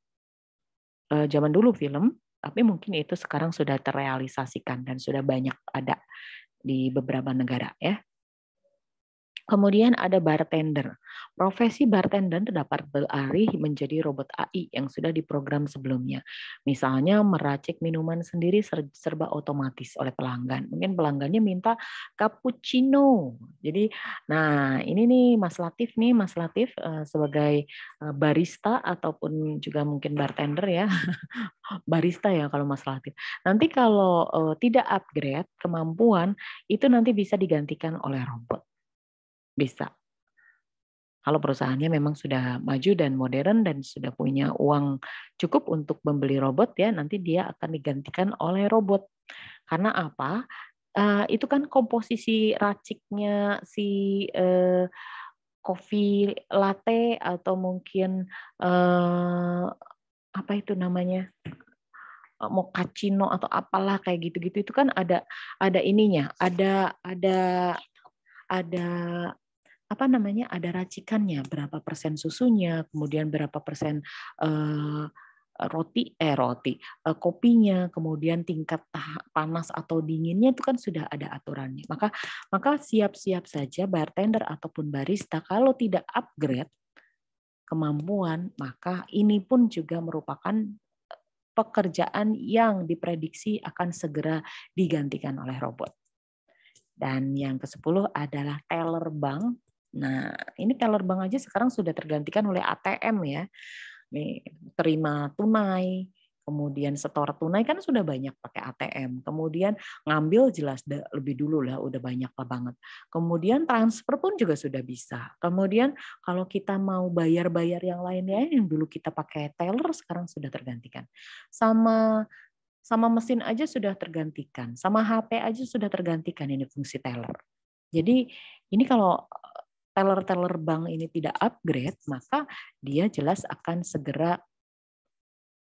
zaman dulu film, tapi mungkin itu sekarang sudah terrealisasikan dan sudah banyak ada di beberapa negara ya. Kemudian ada bartender. Profesi bartender dapat beralih menjadi robot AI yang sudah diprogram sebelumnya. Misalnya meracik minuman sendiri serba otomatis oleh pelanggan. Mungkin pelanggannya minta cappuccino. Jadi, nah ini nih Mas Latif sebagai barista ataupun juga mungkin bartender ya. Barista ya kalau Mas Latif. Nanti kalau tidak upgrade kemampuan, itu nanti bisa digantikan oleh robot. Bisa. Kalau perusahaannya memang sudah maju dan modern dan sudah punya uang cukup untuk membeli robot ya, nanti dia akan digantikan oleh robot. Karena apa? Itu kan komposisi raciknya si coffee latte atau mungkin apa itu namanya? Mochaccino atau apalah kayak gitu-gitu itu kan ada ininya, ada apa namanya, ada racikannya, berapa persen susunya, kemudian berapa persen eh, kopinya, kemudian tingkat panas atau dinginnya itu kan sudah ada aturannya. Maka siap-siap saja bartender ataupun barista kalau tidak upgrade kemampuan, maka ini pun juga merupakan pekerjaan yang diprediksi akan segera digantikan oleh robot. Dan yang ke-10 adalah teller bank. Nah, ini teller bank aja sekarang sudah tergantikan oleh ATM ya. Nih, terima tunai, kemudian setor tunai kan sudah banyak pakai ATM. Kemudian ngambil jelas lebih dulu lah, udah banyak lah banget. Kemudian transfer pun juga sudah bisa. Kemudian kalau kita mau bayar-bayar yang lainnya yang dulu kita pakai teller sekarang sudah tergantikan. Sama mesin aja sudah tergantikan, sama HP aja sudah tergantikan ini fungsi teller. Jadi ini kalau teller-teller bank ini tidak upgrade, maka dia jelas akan segera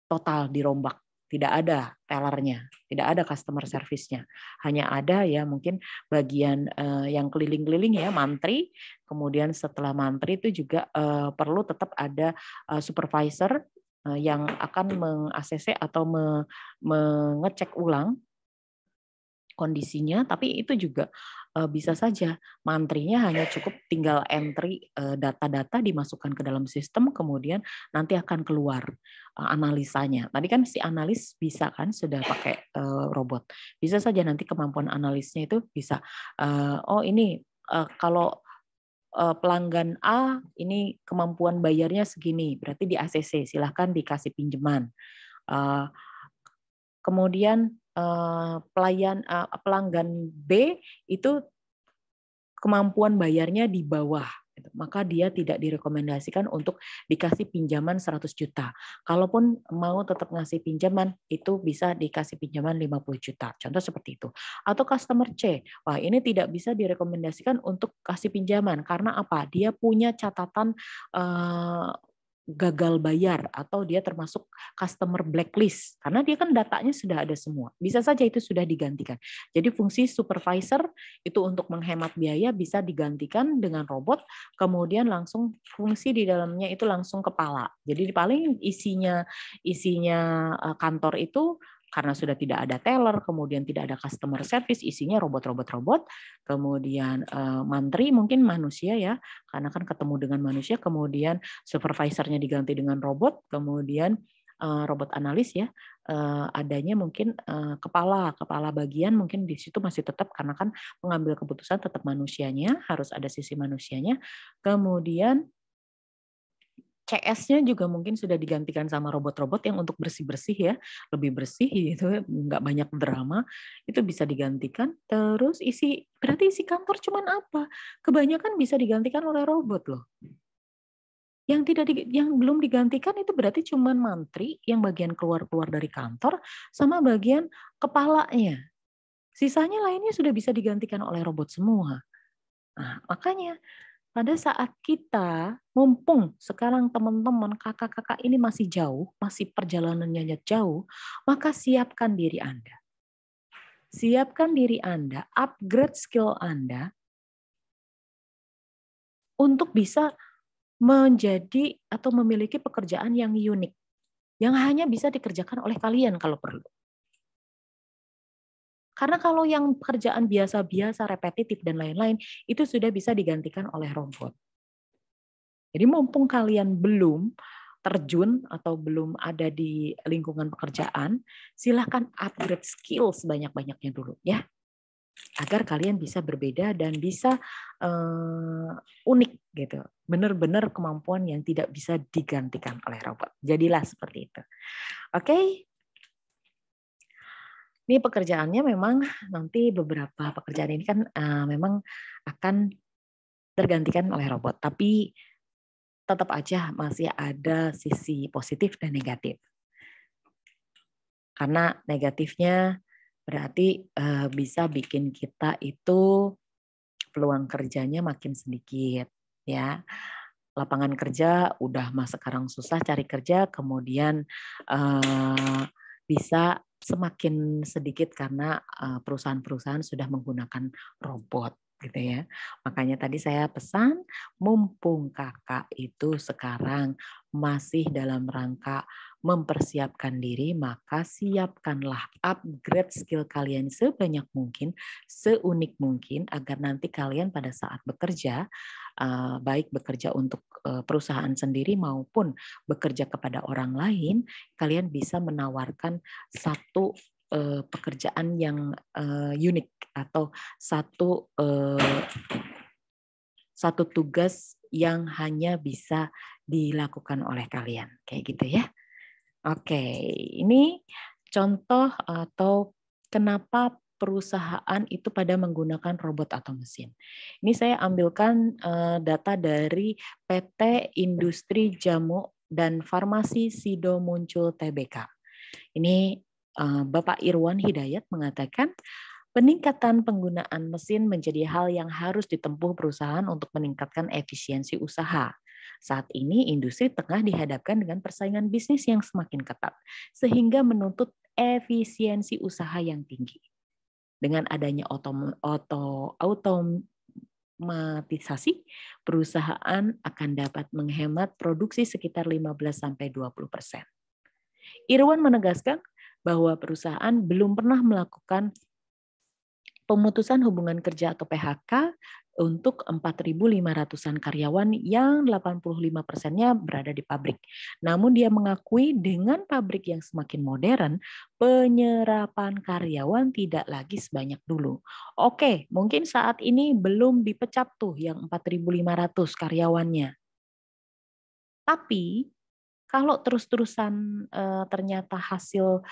total dirombak. Tidak ada tellernya, tidak ada customer service-nya. Hanya ada ya mungkin bagian yang keliling-keliling ya, mantri. Kemudian setelah mantri itu juga perlu tetap ada supervisor yang akan meng-ACC atau mengecek ulang kondisinya, tapi itu juga bisa saja mantrinya hanya cukup tinggal entry data-data dimasukkan ke dalam sistem, kemudian nanti akan keluar analisanya. Tadi kan si analis bisa kan sudah pakai robot, bisa saja nanti kemampuan analisnya itu bisa, oh ini kalau pelanggan A ini kemampuan bayarnya segini, berarti di ACC silahkan dikasih pinjaman. Kemudian pelanggan B itu kemampuan bayarnya di bawah, maka dia tidak direkomendasikan untuk dikasih pinjaman 100 juta. Kalaupun mau tetap ngasih pinjaman, itu bisa dikasih pinjaman 50 juta. Contoh seperti itu. Atau customer C, wah ini tidak bisa direkomendasikan untuk kasih pinjaman. Karena apa? Dia punya catatan gagal bayar atau dia termasuk customer blacklist karena dia kan datanya sudah ada semua. Bisa saja itu sudah digantikan. Jadi fungsi supervisor itu untuk menghemat biaya bisa digantikan dengan robot, kemudian langsung fungsi di dalamnya itu langsung kepala. Jadi paling isinya kantor itu karena sudah tidak ada teller, kemudian tidak ada customer service, isinya robot-robot, kemudian mantri mungkin manusia ya, karena kan ketemu dengan manusia, kemudian supervisornya diganti dengan robot, kemudian robot analis ya, adanya mungkin kepala bagian mungkin di situ masih tetap karena kan mengambil keputusan tetap manusianya, harus ada sisi manusianya, kemudian CS-nya juga mungkin sudah digantikan sama robot-robot yang untuk bersih-bersih ya, lebih bersih gitu, nggak banyak drama, itu bisa digantikan. Terus berarti isi kantor cuman apa? Kebanyakan bisa digantikan oleh robot loh. Yang belum digantikan itu berarti cuman mantri yang bagian keluar-keluar dari kantor sama bagian kepalanya. Sisanya lainnya sudah bisa digantikan oleh robot semua. Nah, makanya pada saat kita, mumpung sekarang teman-teman, kakak-kakak ini masih jauh, masih perjalanannya jauh, maka siapkan diri Anda. Siapkan diri Anda, upgrade skill Anda untuk bisa menjadi atau memiliki pekerjaan yang unik, yang hanya bisa dikerjakan oleh kalian kalau perlu. Karena kalau yang pekerjaan biasa-biasa, repetitif, dan lain-lain, itu sudah bisa digantikan oleh robot. Jadi mumpung kalian belum terjun atau belum ada di lingkungan pekerjaan, silahkan upgrade skill sebanyak-banyaknya dulu ya, agar kalian bisa berbeda dan bisa unik gitu, benar-benar kemampuan yang tidak bisa digantikan oleh robot. Jadilah seperti itu. Oke, ini pekerjaannya memang nanti beberapa pekerjaan ini kan memang akan tergantikan oleh robot, tapi tetap aja masih ada sisi positif dan negatif. Karena negatifnya berarti bisa bikin kita itu peluang kerjanya makin sedikit, ya. Lapangan kerja udah sekarang susah cari kerja, kemudian bisa semakin sedikit karena perusahaan-perusahaan sudah menggunakan robot gitu ya. Makanya tadi saya pesan, mumpung kakak itu sekarang masih dalam rangka mempersiapkan diri, maka siapkanlah upgrade skill kalian sebanyak mungkin, seunik mungkin, agar nanti kalian pada saat bekerja, baik bekerja untuk perusahaan sendiri maupun bekerja kepada orang lain, kalian bisa menawarkan satu pekerjaan yang unik atau satu tugas yang hanya bisa dilakukan oleh kalian, kayak gitu ya. Oke, ini contoh atau kenapa perusahaan itu pada menggunakan robot atau mesin. Ini saya ambilkan data dari PT Industri Jamu dan Farmasi Sido Muncul Tbk. Ini Bapak Irwan Hidayat mengatakan, peningkatan penggunaan mesin menjadi hal yang harus ditempuh perusahaan untuk meningkatkan efisiensi usaha. Saat ini industri tengah dihadapkan dengan persaingan bisnis yang semakin ketat, sehingga menuntut efisiensi usaha yang tinggi. Dengan adanya otomatisasi, perusahaan akan dapat menghemat produksi sekitar 15-20%. Irwan menegaskan bahwa perusahaan belum pernah melakukan pemutusan hubungan kerja atau PHK untuk 4.500-an karyawan yang 85%-nya berada di pabrik. Namun dia mengakui dengan pabrik yang semakin modern, penyerapan karyawan tidak lagi sebanyak dulu. Oke, mungkin saat ini belum dipecat tuh yang 4.500 karyawannya. Tapi kalau terus-terusan ternyata hasil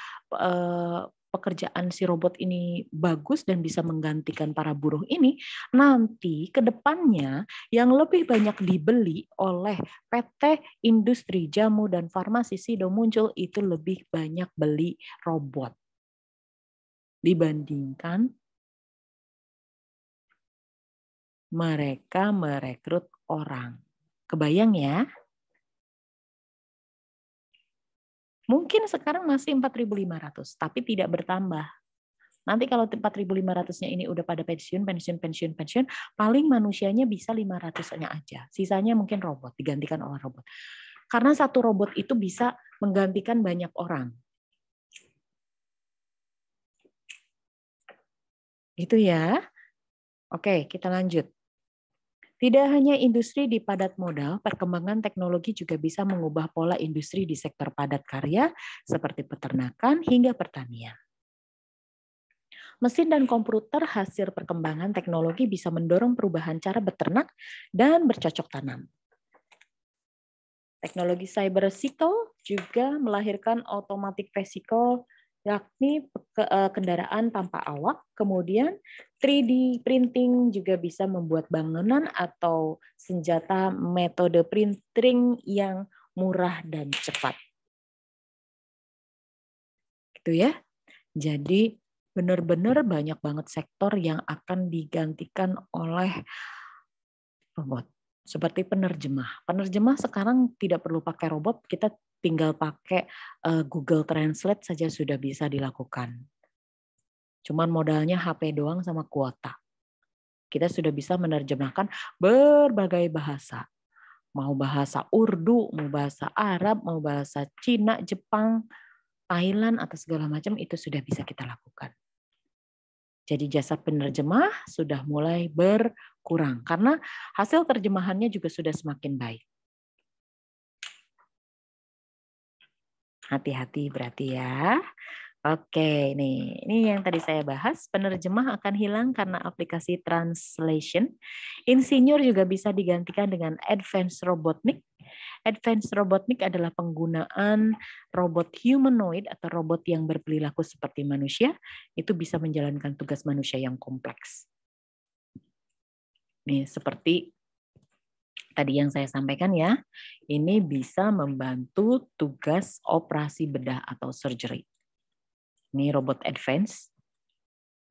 pekerjaan si robot ini bagus dan bisa menggantikan para buruh ini, nanti ke depannya yang lebih banyak dibeli oleh PT Industri Jamu dan Farmasi Sido Muncul itu lebih banyak beli robot dibandingkan mereka merekrut orang. Kebayang ya? Mungkin sekarang masih 4.500, tapi tidak bertambah. Nanti kalau 4.500-nya ini udah pada pensiun, paling manusianya bisa 500-nya aja. Sisanya mungkin robot, digantikan oleh robot. Karena satu robot itu bisa menggantikan banyak orang. Gitu ya. Oke, kita lanjut. Tidak hanya industri di padat modal, perkembangan teknologi juga bisa mengubah pola industri di sektor padat karya seperti peternakan hingga pertanian. Mesin dan komputer hasil perkembangan teknologi bisa mendorong perubahan cara beternak dan bercocok tanam. Teknologi cyber vehicle juga melahirkan automatic vehicle, yakni kendaraan tanpa awak. Kemudian 3D printing juga bisa membuat bangunan atau senjata metode printing yang murah dan cepat. Gitu ya. Jadi benar-benar banyak banget sektor yang akan digantikan oleh robot. Seperti penerjemah. Penerjemah sekarang tidak perlu pakai robot, kita tinggal pakai Google Translate saja sudah bisa dilakukan. Cuman modalnya HP doang sama kuota. Kita sudah bisa menerjemahkan berbagai bahasa. Mau bahasa Urdu, mau bahasa Arab, mau bahasa Cina, Jepang, Thailand, atau segala macam itu sudah bisa kita lakukan. Jadi jasa penerjemah sudah mulai berkurang karena hasil terjemahannya juga sudah semakin baik. Hati-hati berarti ya. Oke, ini yang tadi saya bahas, penerjemah akan hilang karena aplikasi translation. Insinyur juga bisa digantikan dengan advanced robotic. Advanced robotic adalah penggunaan robot humanoid atau robot yang berperilaku seperti manusia, itu bisa menjalankan tugas manusia yang kompleks. Nih, seperti Tadi yang saya sampaikan ya, ini bisa membantu tugas operasi bedah atau surgery. Ini robot advance.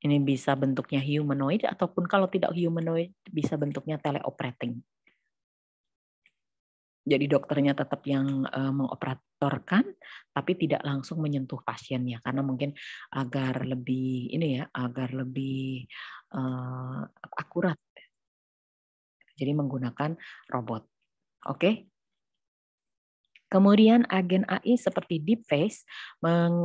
Ini bisa bentuknya humanoid ataupun kalau tidak humanoid bisa bentuknya teleoperating. Jadi dokternya tetap yang mengoperatorkan, tapi tidak langsung menyentuh pasiennya karena mungkin agar lebih ini ya, agar lebih akurat. Jadi menggunakan robot. Oke. Kemudian agen AI seperti Deepface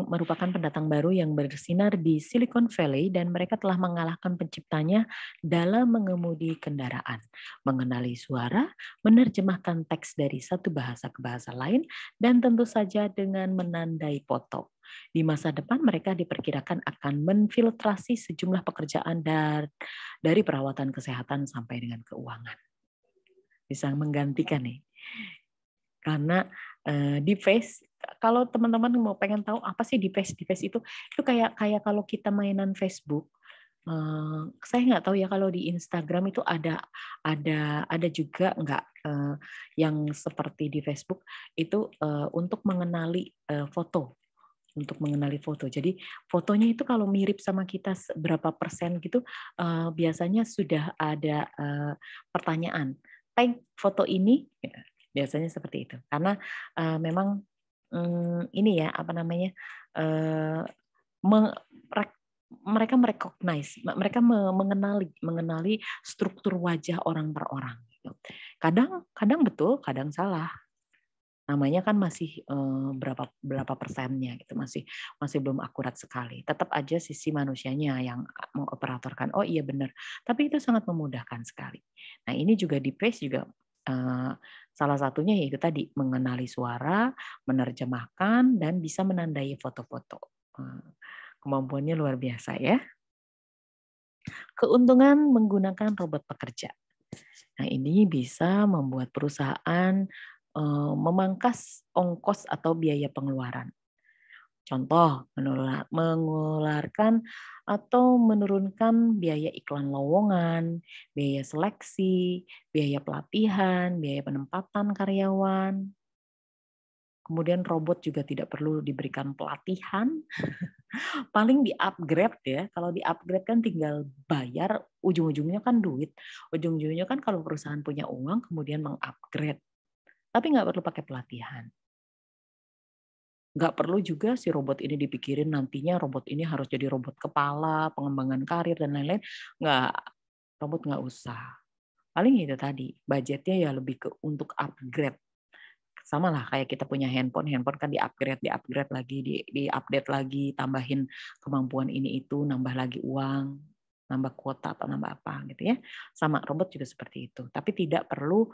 merupakan pendatang baru yang bersinar di Silicon Valley dan mereka telah mengalahkan penciptanya dalam mengemudi kendaraan, mengenali suara, menerjemahkan teks dari satu bahasa ke bahasa lain, dan tentu saja dengan menandai foto. Di masa depan mereka diperkirakan akan menfiltrasi sejumlah pekerjaan dari perawatan kesehatan sampai dengan keuangan. Bisa menggantikan nih. Karena Deepface, kalau teman-teman mau pengen tahu apa sih Deepface itu kayak kalau kita mainan Facebook. Saya nggak tahu ya kalau di Instagram itu ada juga nggak yang seperti di Facebook itu untuk mengenali foto. Untuk mengenali foto. Jadi fotonya itu kalau mirip sama kita berapa persen gitu, biasanya sudah ada pertanyaan. Tag foto ini, ya, biasanya seperti itu. Karena memang ini ya apa namanya mereka merecognize, mereka mengenali struktur wajah orang per orang. Kadang betul, kadang salah. Namanya kan masih berapa persennya gitu, masih belum akurat sekali. Tetap aja sisi manusianya yang mengoperatorkan. Oh iya benar, tapi itu sangat memudahkan sekali. Nah ini juga di Pace juga salah satunya yaitu tadi mengenali suara, menerjemahkan dan bisa menandai foto-foto. Kemampuannya luar biasa ya. Keuntungan menggunakan robot pekerja. Nah ini bisa membuat perusahaan memangkas ongkos atau biaya pengeluaran. Contoh, mengeluarkan atau menurunkan biaya iklan lowongan, biaya seleksi, biaya pelatihan, biaya penempatan karyawan. Kemudian robot juga tidak perlu diberikan pelatihan, paling di-upgrade ya. Kalau di-upgrade kan tinggal bayar, ujung-ujungnya kan duit. Ujung-ujungnya kan kalau perusahaan punya uang, kemudian meng-upgrade. Tapi nggak perlu pakai pelatihan. Nggak perlu juga si robot ini dipikirin nantinya robot ini harus jadi robot kepala, pengembangan karir, dan lain-lain. Nggak, robot nggak usah. Paling itu tadi, budgetnya ya lebih ke untuk upgrade. Sama lah kayak kita punya handphone kan di-upgrade lagi, di-update lagi, tambahin kemampuan ini itu, nambah lagi uang, nambah kuota atau nambah apa gitu ya. Sama robot juga seperti itu. Tapi tidak perlu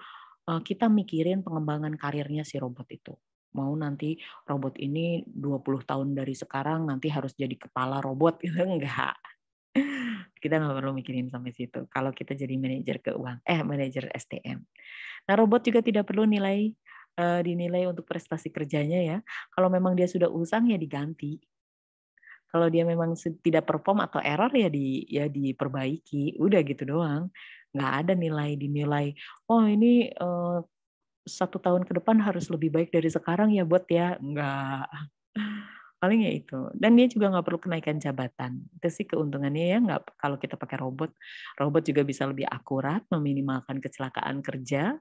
kita mikirin pengembangan karirnya si robot itu. Mau nanti robot ini 20 tahun dari sekarang nanti harus jadi kepala robot gitu enggak. Kita nggak perlu mikirin sampai situ. Kalau kita jadi manajer SDM. Nah, robot juga tidak perlu dinilai untuk prestasi kerjanya ya. Kalau memang dia sudah usang ya diganti. Kalau dia memang tidak perform atau error ya diperbaiki. Udah gitu doang. Nggak ada dinilai. Oh ini 1 tahun ke depan harus lebih baik dari sekarang ya buat ya. Enggak. Paling ya itu. Dan dia juga nggak perlu kenaikan jabatan. Itu sih keuntungannya ya. Nggak, kalau kita pakai robot. Robot juga bisa lebih akurat, meminimalkan kecelakaan kerja.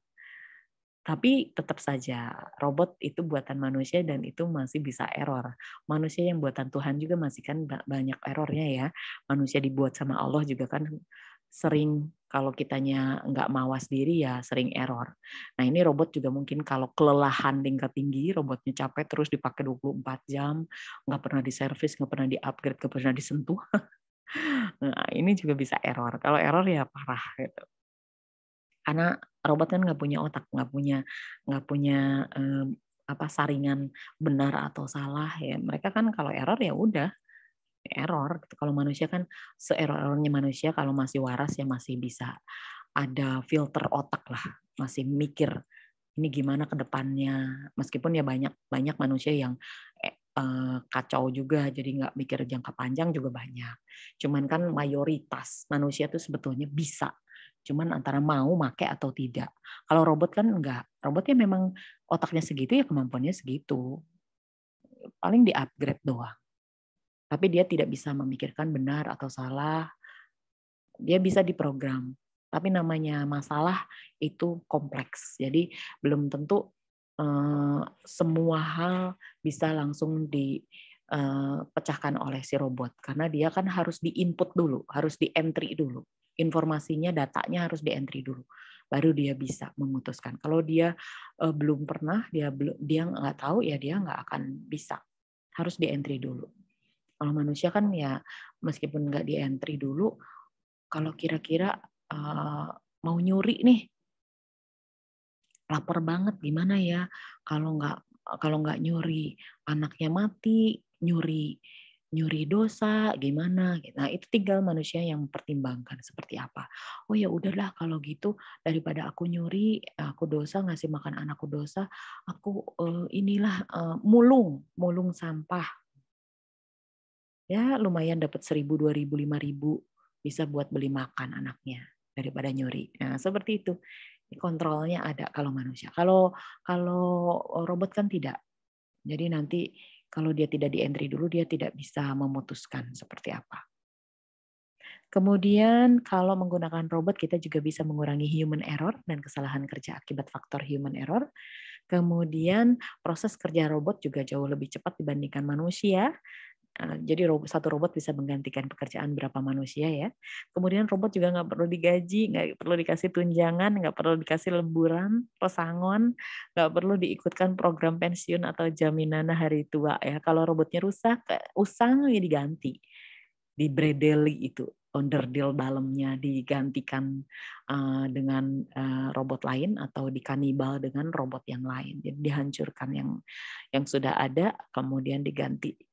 Tapi tetap saja robot itu buatan manusia dan itu masih bisa error. Manusia yang buatan Tuhan juga masih kan banyak errornya ya. Manusia dibuat sama Allah juga kan sering kalau kitanya nggak mawas diri ya sering error. Nah ini robot juga mungkin kalau kelelahan tingkat tinggi, robotnya capek terus dipakai 24 jam, nggak pernah diservis, nggak pernah diupgrade, nggak pernah disentuh. Nah ini juga bisa error. Kalau error ya parah gitu. Karena robot kan nggak punya otak, nggak punya saringan benar atau salah ya. Mereka kan kalau error ya udah error. Gitu. Kalau manusia kan se-error-errornya manusia kalau masih waras ya masih bisa ada filter otak lah, masih mikir ini gimana ke depannya. Meskipun ya banyak manusia yang kacau juga, jadi nggak mikir jangka panjang juga banyak. Cuman kan mayoritas manusia tuh sebetulnya bisa Cuman antara mau make atau tidak. Kalau robot kan enggak. Robotnya memang otaknya segitu ya kemampuannya segitu. Paling di-upgrade doang. Tapi dia tidak bisa memikirkan benar atau salah. Dia bisa diprogram. Tapi namanya masalah itu kompleks. Jadi belum tentu semua hal bisa langsung dipecahkan oleh si robot. Karena dia kan harus di-input dulu, harus di-entry dulu. Informasinya, datanya harus di-entry dulu. Baru dia bisa memutuskan. Kalau dia belum pernah, dia nggak tahu, ya dia nggak akan bisa. Harus di-entry dulu. Kalau manusia kan ya meskipun nggak di-entry dulu, kalau kira-kira mau nyuri nih, lapar banget gimana ya kalau nggak nyuri anaknya mati, nyuri dosa gimana. Nah itu tinggal manusia yang mempertimbangkan seperti apa. Oh ya udahlah kalau gitu, daripada aku nyuri, aku dosa, ngasih makan anakku dosa, aku mulung sampah. Ya lumayan dapat 1.000, 2.000, 5.000, bisa buat beli makan anaknya daripada nyuri. Nah seperti itu. Kontrolnya ada kalau manusia. Kalau robot kan tidak. Jadi nanti kalau dia tidak di-entry dulu, dia tidak bisa memutuskan seperti apa. Kemudian kalau menggunakan robot, kita juga bisa mengurangi human error dan kesalahan kerja akibat faktor human error. Kemudian proses kerja robot juga jauh lebih cepat dibandingkan manusia. Jadi satu robot bisa menggantikan pekerjaan berapa manusia ya. Kemudian robot juga nggak perlu digaji, nggak perlu dikasih tunjangan, nggak perlu dikasih lemburan, pesangon, nggak perlu diikutkan program pensiun atau jaminan hari tua ya. Kalau robotnya rusak, usang ya diganti, dibredeli itu onderdil dalamnya digantikan dengan robot lain atau dikanibal dengan robot yang lain. Jadi dihancurkan yang sudah ada, kemudian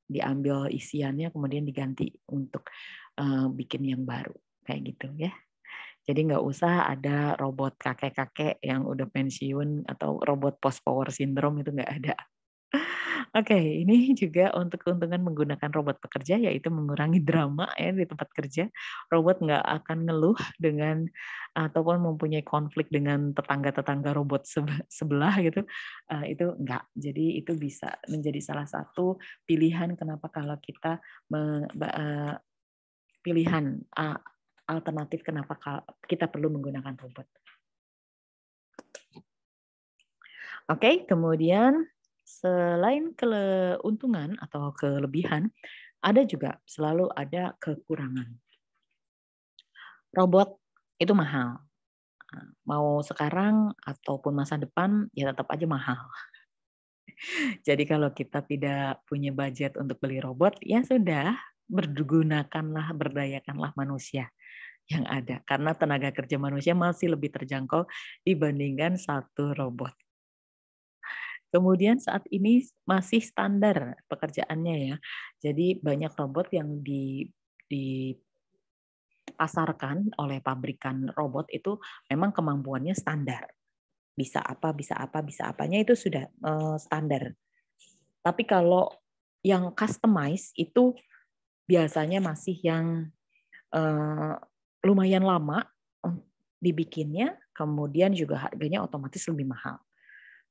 diambil isiannya, kemudian diganti untuk bikin yang baru kayak gitu ya. Jadi nggak usah ada robot kakek-kakek yang udah pensiun atau robot post power syndrome, itu nggak ada. Oke, ini juga untuk keuntungan menggunakan robot pekerja, yaitu mengurangi drama ya di tempat kerja. Robot nggak akan ngeluh dengan ataupun mempunyai konflik dengan tetangga-tetangga robot sebelah gitu. Itu enggak. Jadi itu bisa menjadi salah satu pilihan kenapa kalau kita pilihan alternatif kenapa kita perlu menggunakan robot. Oke, kemudian selain keuntungan atau kelebihan, ada juga selalu ada kekurangan. Robot itu mahal. Mau sekarang ataupun masa depan, ya tetap aja mahal. Jadi kalau kita tidak punya budget untuk beli robot, ya sudah, berdayakanlah manusia yang ada. Karena tenaga kerja manusia masih lebih terjangkau dibandingkan satu robot. Kemudian saat ini masih standar pekerjaannya ya. Jadi banyak robot yang dipasarkan oleh pabrikan robot itu memang kemampuannya standar. Bisa apa, bisa apa, bisa apanya itu sudah standar. Tapi kalau yang customize itu biasanya masih yang lumayan lama dibikinnya, kemudian juga harganya otomatis lebih mahal.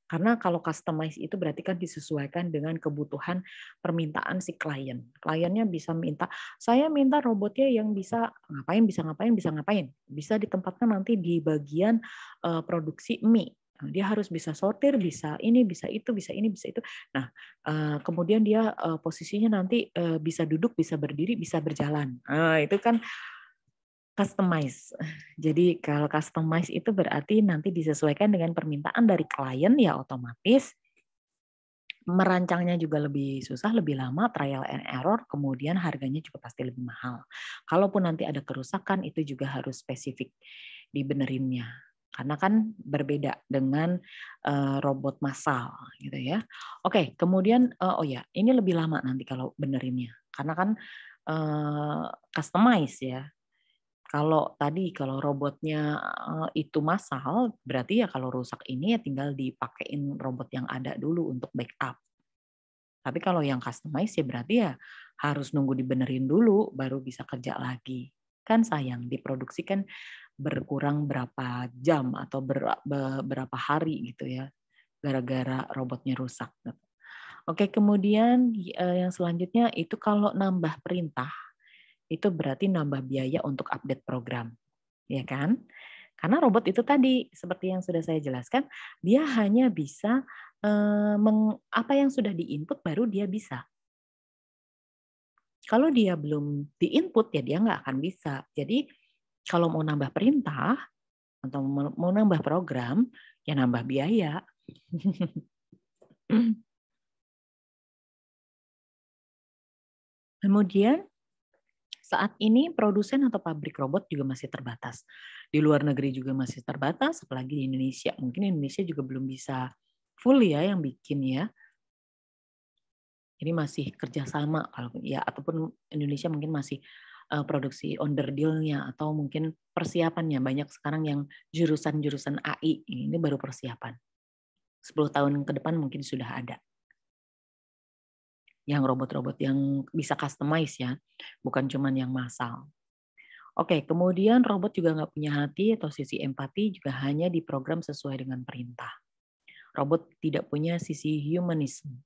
Karena kalau customize itu berarti kan disesuaikan dengan kebutuhan permintaan si klien. Kliennya bisa minta, saya minta robotnya yang bisa ngapain, bisa ngapain, bisa ngapain. Bisa ditempatkan nanti di bagian produksi mie. Dia harus bisa sortir, bisa ini, bisa itu, bisa ini, bisa itu. Nah, kemudian dia posisinya nanti bisa duduk, bisa berdiri, bisa berjalan. Nah, itu kan customize. Jadi kalau customize itu berarti nanti disesuaikan dengan permintaan dari klien, ya otomatis merancangnya juga lebih susah, lebih lama, trial and error, kemudian harganya juga pasti lebih mahal. Kalaupun nanti ada kerusakan, itu juga harus spesifik dibenerinnya. Karena kan berbeda dengan robot massal gitu ya. Oke, kemudian oh ya, ini lebih lama nanti kalau benerinnya. Karena kan customize ya. Kalau robotnya itu massal, berarti ya kalau rusak ini ya tinggal dipakein robot yang ada dulu untuk backup. Tapi kalau yang customize ya berarti ya harus nunggu dibenerin dulu baru bisa kerja lagi. Kan sayang, diproduksi kan berkurang berapa jam atau berapa hari gitu ya, gara-gara robotnya rusak. Oke, kemudian yang selanjutnya itu kalau nambah perintah, itu berarti nambah biaya untuk update program, ya kan? Karena robot itu tadi, seperti yang sudah saya jelaskan, dia hanya bisa apa yang sudah diinput baru dia bisa. Kalau dia belum diinput ya dia nggak akan bisa. Jadi kalau mau nambah perintah atau mau nambah program, ya nambah biaya. Kemudian saat ini produsen atau pabrik robot juga masih terbatas. Di luar negeri juga masih terbatas, apalagi di Indonesia. Mungkin Indonesia juga belum bisa full ya yang bikin ya. Ini masih kerjasama kalau ya, ataupun Indonesia mungkin masih produksi under deal-nya atau mungkin persiapannya. Banyak sekarang yang jurusan-jurusan AI, ini baru persiapan. 10 tahun ke depan mungkin sudah ada. Yang robot-robot yang bisa customize ya, bukan cuman yang massal. Oke, kemudian robot juga nggak punya hati atau sisi empati, juga hanya diprogram sesuai dengan perintah. Robot tidak punya sisi humanisme.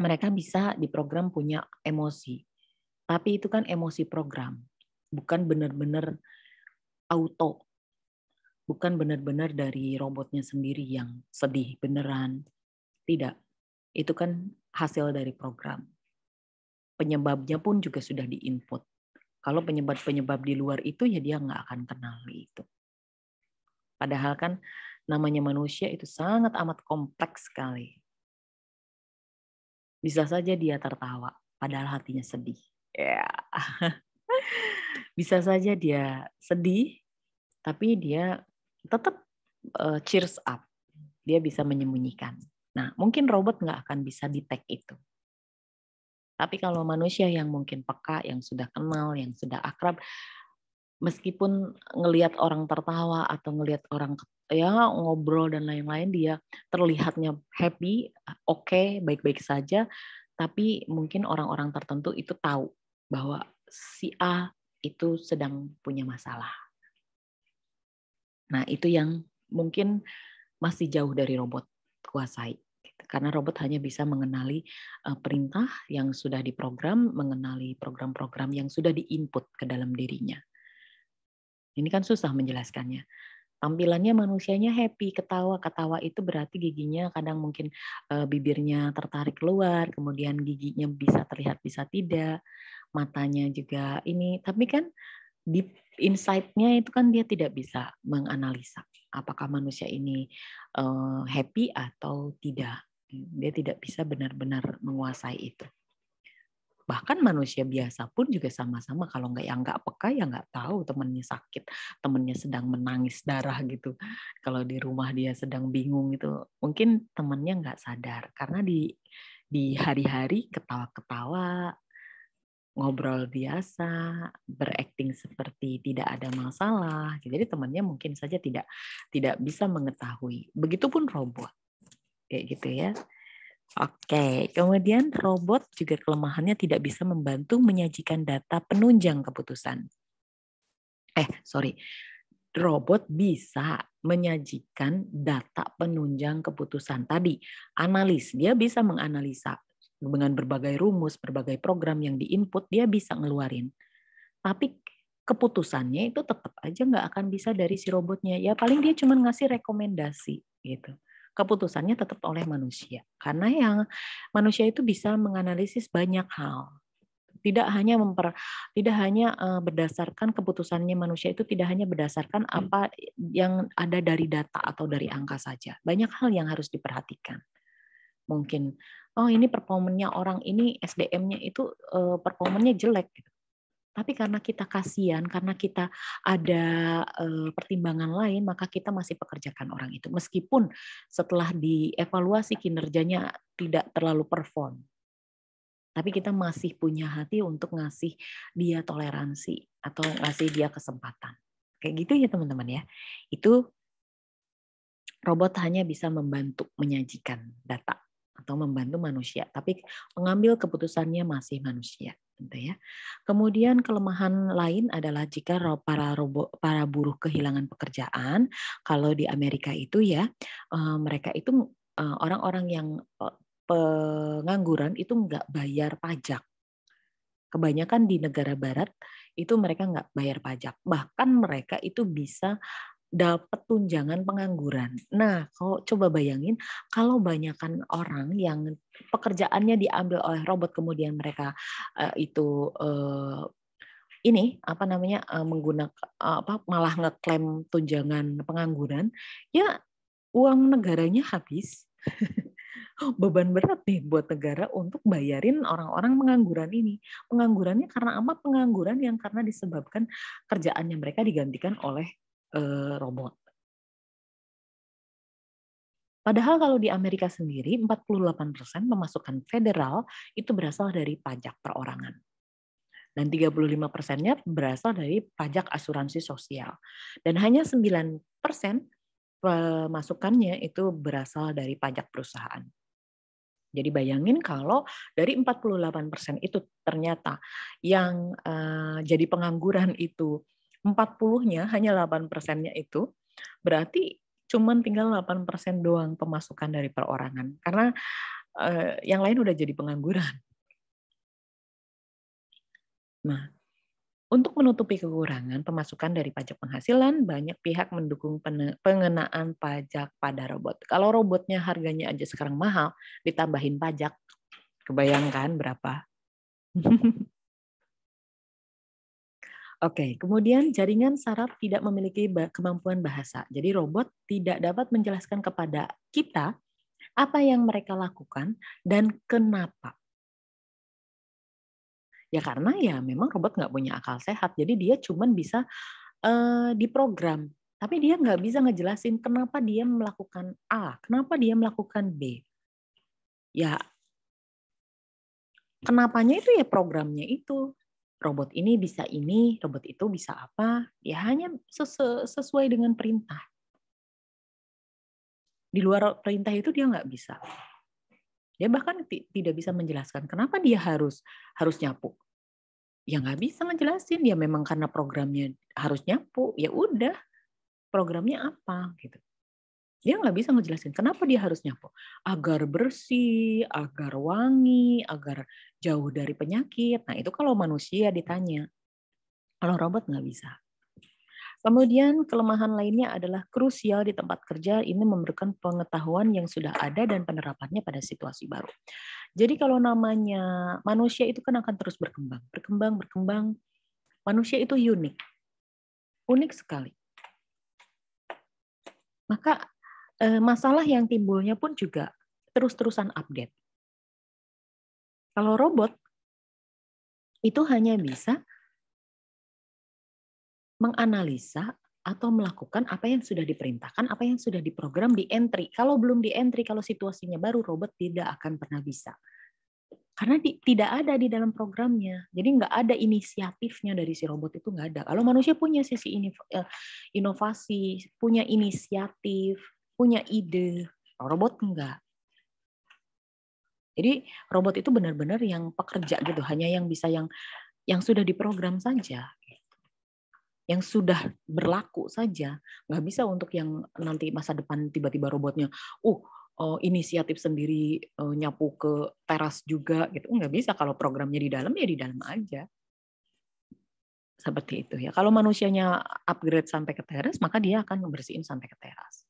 Mereka bisa diprogram punya emosi, tapi itu kan emosi program, bukan benar-benar auto, bukan benar-benar dari robotnya sendiri yang sedih beneran. Tidak, itu kan hasil dari program. Penyebabnya pun juga sudah diinput. Kalau penyebab-penyebab di luar itu ya dia nggak akan kenal itu. Padahal kan namanya manusia itu sangat amat kompleks sekali. Bisa saja dia tertawa, padahal hatinya sedih. Ya. Bisa saja dia sedih, tapi dia tetap cheers up. Dia bisa menyembunyikan. Nah, mungkin robot nggak akan bisa detect itu. Tapi kalau manusia yang mungkin peka, yang sudah kenal, yang sudah akrab, meskipun ngelihat orang tertawa atau ngelihat orang ya ngobrol dan lain-lain, dia terlihatnya happy, oke, baik-baik saja, tapi mungkin orang-orang tertentu itu tahu bahwa si A itu sedang punya masalah. Nah, itu yang mungkin masih jauh dari robot kuasai. Karena robot hanya bisa mengenali perintah yang sudah diprogram, mengenali program-program yang sudah diinput ke dalam dirinya. Ini kan susah menjelaskannya. Tampilannya manusianya happy, ketawa itu berarti giginya kadang mungkin bibirnya tertarik keluar, kemudian giginya bisa terlihat bisa tidak, matanya juga ini. Tapi kan deep insight-nya itu kan dia tidak bisa menganalisa apakah manusia ini happy atau tidak. Dia tidak bisa benar-benar menguasai itu. Bahkan manusia biasa pun juga sama-sama, kalau nggak peka ya nggak tahu temannya sakit, temannya sedang menangis darah gitu. Kalau di rumah dia sedang bingung itu, mungkin temannya nggak sadar karena di hari-hari ketawa-ketawa, ngobrol biasa, berakting seperti tidak ada masalah. Jadi temannya mungkin saja tidak bisa mengetahui. Begitupun robot kayak gitu ya. Oke, kemudian robot juga kelemahannya tidak bisa membantu menyajikan data penunjang keputusan. Robot bisa menyajikan data penunjang keputusan. Tadi, analis, dia bisa menganalisa dengan berbagai rumus, berbagai program yang diinput, dia bisa ngeluarin. Tapi keputusannya itu tetap aja nggak akan bisa dari si robotnya. Ya paling dia cuma ngasih rekomendasi gitu. Keputusannya tetap oleh manusia. Karena yang manusia itu bisa menganalisis banyak hal. Tidak hanya berdasarkan keputusannya manusia itu tidak hanya berdasarkan apa yang ada dari data atau dari angka saja. Banyak hal yang harus diperhatikan. Mungkin ini performanya orang ini SDM-nya itu performanya jelek gitu. Tapi karena kita kasihan, karena kita ada pertimbangan lain, maka kita masih pekerjakan orang itu. Meskipun setelah dievaluasi kinerjanya tidak terlalu perform. Tapi kita masih punya hati untuk ngasih dia toleransi atau ngasih dia kesempatan. Kayak gitu ya teman-teman ya. Itu robot hanya bisa membantu menyajikan data atau membantu manusia. Tapi mengambil keputusannya masih manusia. gitu ya. Kemudian kelemahan lain adalah jika para buruh kehilangan pekerjaan. Kalau di Amerika itu ya, mereka itu orang-orang yang pengangguran itu nggak bayar pajak. Kebanyakan di negara barat itu mereka nggak bayar pajak. Bahkan mereka itu bisa dapat tunjangan pengangguran. Nah, kalau coba bayangin kalau banyakkan orang yang pekerjaannya diambil oleh robot kemudian mereka itu ini apa namanya menggunakan malah ngeklaim tunjangan pengangguran, ya uang negaranya habis. Beban berat nih buat negara untuk bayarin orang-orang pengangguran ini. Penganggurannya karena apa? Pengangguran yang karena disebabkan kerjaannya mereka digantikan oleh robot. Padahal kalau di Amerika sendiri 48% pemasukan federal itu berasal dari pajak perorangan. Dan 35%-nya berasal dari pajak asuransi sosial. Dan hanya 9% pemasukannya itu berasal dari pajak perusahaan. Jadi bayangin kalau dari 48% itu ternyata yang jadi pengangguran itu 40-nya hanya 8%-nya itu, berarti cuman tinggal 8% doang pemasukan dari perorangan. Karena yang lain udah jadi pengangguran. Nah, untuk menutupi kekurangan pemasukan dari pajak penghasilan, banyak pihak mendukung pengenaan pajak pada robot. Kalau robotnya harganya aja sekarang mahal, ditambahin pajak, kebayangkan berapa? Oke, kemudian jaringan saraf tidak memiliki kemampuan bahasa. Jadi robot tidak dapat menjelaskan kepada kita apa yang mereka lakukan dan kenapa. Ya karena ya memang robot nggak punya akal sehat, jadi dia cuma bisa diprogram. Tapi dia nggak bisa ngejelasin kenapa dia melakukan A, kenapa dia melakukan B. Ya kenapanya itu ya programnya itu. Robot ini bisa ini, robot itu bisa apa. Ya hanya sesuai dengan perintah. Di luar perintah itu dia nggak bisa. Dia bahkan tidak bisa menjelaskan kenapa dia harus nyapu. Ya nggak bisa ngejelasin. Ya memang karena programnya harus nyapu. Ya udah, programnya apa gitu. Dia nggak bisa ngejelasin kenapa dia harus nyapu. Agar bersih, agar wangi, agar jauh dari penyakit. Nah itu kalau manusia ditanya. Kalau robot nggak bisa. Kemudian kelemahan lainnya adalah krusial di tempat kerja ini memerlukan pengetahuan yang sudah ada dan penerapannya pada situasi baru. Jadi kalau namanya manusia itu kan akan terus berkembang, berkembang, berkembang. Manusia itu unik, unik sekali. Maka masalah yang timbulnya pun juga terus-terusan update. Kalau robot itu hanya bisa menganalisa atau melakukan apa yang sudah diperintahkan, apa yang sudah diprogram di entry. Kalau belum di entry, kalau situasinya baru, robot tidak akan pernah bisa. Karena tidak ada di dalam programnya. Jadi nggak ada inisiatifnya dari si robot itu nggak ada. Kalau manusia punya sisi inovasi, punya inisiatif, punya ide, robot enggak. Jadi robot itu benar-benar yang pekerja gitu, hanya yang bisa yang sudah diprogram saja. Yang sudah berlaku saja, nggak bisa untuk yang nanti masa depan tiba-tiba robotnya, inisiatif sendiri nyapu ke teras juga gitu, nggak bisa. Kalau programnya di dalam ya di dalam aja, seperti itu ya. Kalau manusianya upgrade sampai ke teras, maka dia akan ngebersihin sampai ke teras.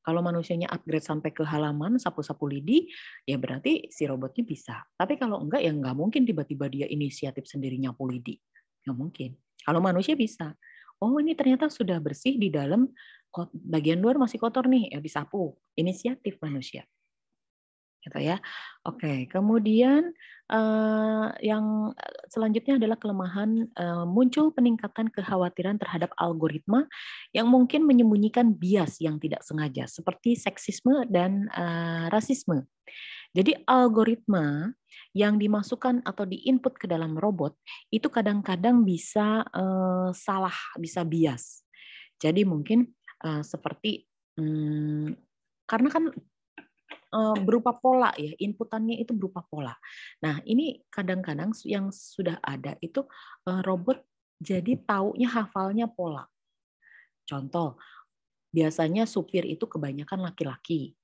Kalau manusianya upgrade sampai ke halaman, sapu-sapu lidi, ya berarti si robotnya bisa. Tapi kalau enggak, ya nggak mungkin tiba-tiba dia inisiatif sendiri nyapu lidi. Nggak mungkin. Kalau manusia bisa. Oh ini ternyata sudah bersih di dalam, bagian luar masih kotor nih, ya disapu. Inisiatif manusia. Gitu ya. Oke, kemudian yang selanjutnya adalah kelemahan muncul peningkatan kekhawatiran terhadap algoritma yang mungkin menyembunyikan bias yang tidak sengaja seperti seksisme dan rasisme. Jadi algoritma yang dimasukkan atau diinput ke dalam robot itu kadang-kadang bisa salah, bisa bias. Jadi mungkin seperti karena kan berupa pola ya, inputannya itu berupa pola. Nah, ini kadang-kadang yang sudah ada itu robot jadi taunya hafalnya pola. Contoh, biasanya supir itu kebanyakan laki-laki.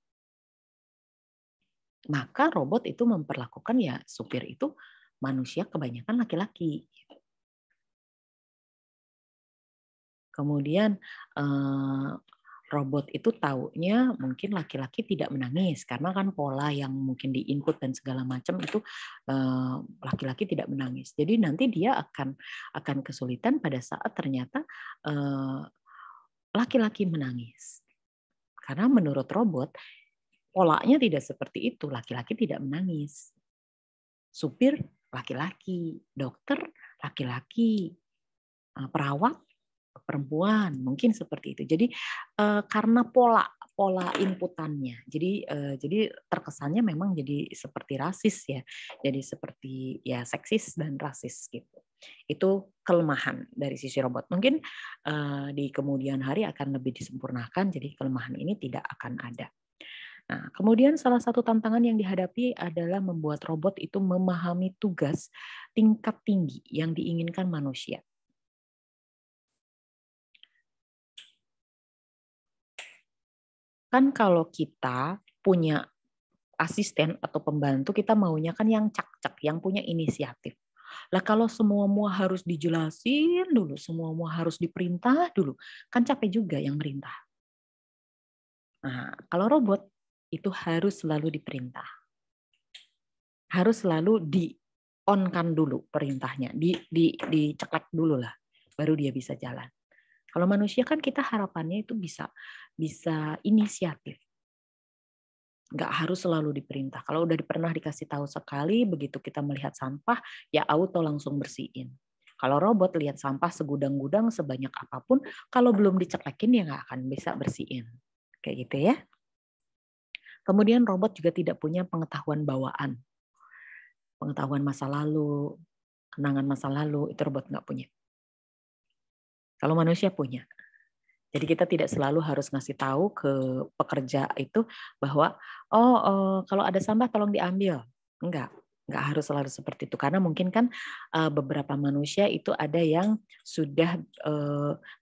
Maka robot itu memperlakukan ya supir itu manusia kebanyakan laki-laki. Kemudian robot itu taunya mungkin laki-laki tidak menangis karena kan pola yang mungkin di input dan segala macam itu laki-laki tidak menangis. Jadi nanti dia akan kesulitan pada saat ternyata laki-laki menangis. Karena menurut robot polanya tidak seperti itu, laki-laki tidak menangis. Supir laki-laki, dokter laki-laki, perawat perempuan, mungkin seperti itu. Jadi karena pola inputannya, jadi terkesannya memang jadi seperti rasis ya, jadi seperti ya seksis dan rasis gitu. Itu kelemahan dari sisi robot. Mungkin di kemudian hari akan lebih disempurnakan, jadi kelemahan ini tidak akan ada. Nah, kemudian salah satu tantangan yang dihadapi adalah membuat robot itu memahami tugas tingkat tinggi yang diinginkan manusia. Kan kalau kita punya asisten atau pembantu, kita maunya kan yang cak-cak, yang punya inisiatif. Lah kalau semua harus dijelasin dulu, semua harus diperintah dulu, kan capek juga yang merintah. Nah, kalau robot itu harus selalu diperintah. Harus selalu di-on-kan dulu perintahnya, diceklek dulu lah, baru dia bisa jalan. Kalau manusia kan kita harapannya itu bisa inisiatif. Nggak harus selalu diperintah. Kalau udah pernah dikasih tahu sekali, begitu kita melihat sampah, ya auto langsung bersihin. Kalau robot lihat sampah segudang-gudang sebanyak apapun, kalau belum diceklekin ya nggak akan bisa bersihin. Kayak gitu ya. Kemudian robot juga tidak punya pengetahuan bawaan. Pengetahuan masa lalu, kenangan masa lalu, itu robot nggak punya. Kalau manusia punya. Jadi kita tidak selalu harus ngasih tahu ke pekerja itu bahwa kalau ada sampah tolong diambil. Enggak harus selalu seperti itu karena mungkin kan beberapa manusia itu ada yang sudah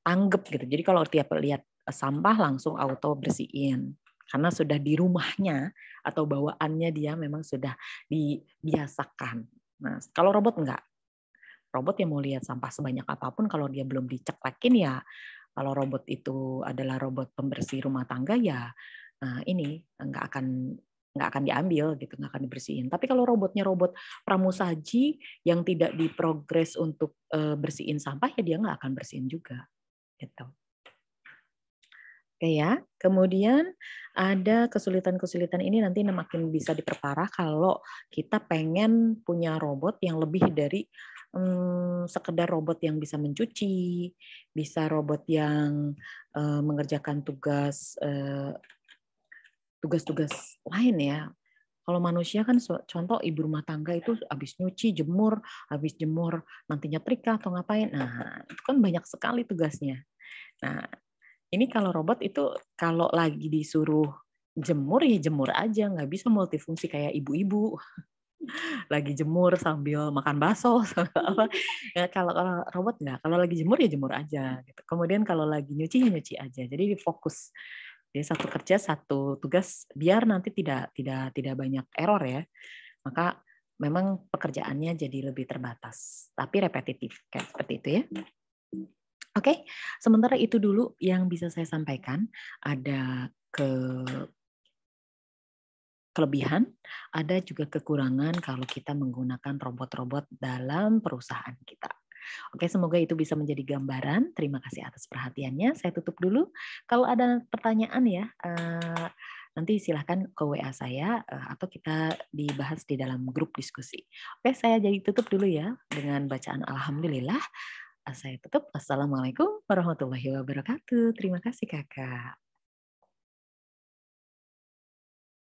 tanggap gitu. Jadi kalau tiap lihat sampah langsung auto bersihin karena sudah di rumahnya atau bawaannya dia memang sudah dibiasakan. Nah, kalau robot enggak. Robot yang mau lihat sampah sebanyak apapun kalau dia belum diceklekin ya. Kalau robot itu adalah robot pembersih rumah tangga ya ini nggak akan diambil gitu, nggak akan dibersihin. Tapi kalau robotnya robot pramusaji yang tidak diprogres untuk bersihin sampah ya dia nggak akan bersihin juga gitu. Oke ya, kemudian ada kesulitan-kesulitan ini nanti makin bisa diperparah kalau kita pengen punya robot yang lebih dari sekedar robot yang bisa mencuci, bisa robot yang mengerjakan tugas-tugas lain ya. Kalau manusia kan contoh ibu rumah tangga itu habis nyuci, habis jemur nanti nyetrika atau ngapain. Nah, itu kan banyak sekali tugasnya. Nah, ini kalau robot itu kalau lagi disuruh jemur ya jemur aja, nggak bisa multifungsi kayak ibu-ibu. Lagi jemur sambil makan bakso apa. Ya, kalau robot nggak, kalau lagi jemur ya jemur aja gitu. Kemudian kalau lagi nyuci ya nyuci aja. Jadi fokus. Jadi satu kerja satu tugas biar nanti tidak banyak error ya. Maka memang pekerjaannya jadi lebih terbatas, tapi repetitif kayak seperti itu ya. Oke, sementara itu dulu yang bisa saya sampaikan. Ada kelebihan, ada juga kekurangan kalau kita menggunakan robot-robot dalam perusahaan kita. Oke, semoga itu bisa menjadi gambaran. Terima kasih atas perhatiannya. Saya tutup dulu. Kalau ada pertanyaan ya, nanti silahkan ke WA saya atau kita dibahas di dalam grup diskusi. Oke, saya jadi tutup dulu ya dengan bacaan Alhamdulillah. Saya tutup. Assalamualaikum warahmatullahi wabarakatuh. Terima kasih kakak.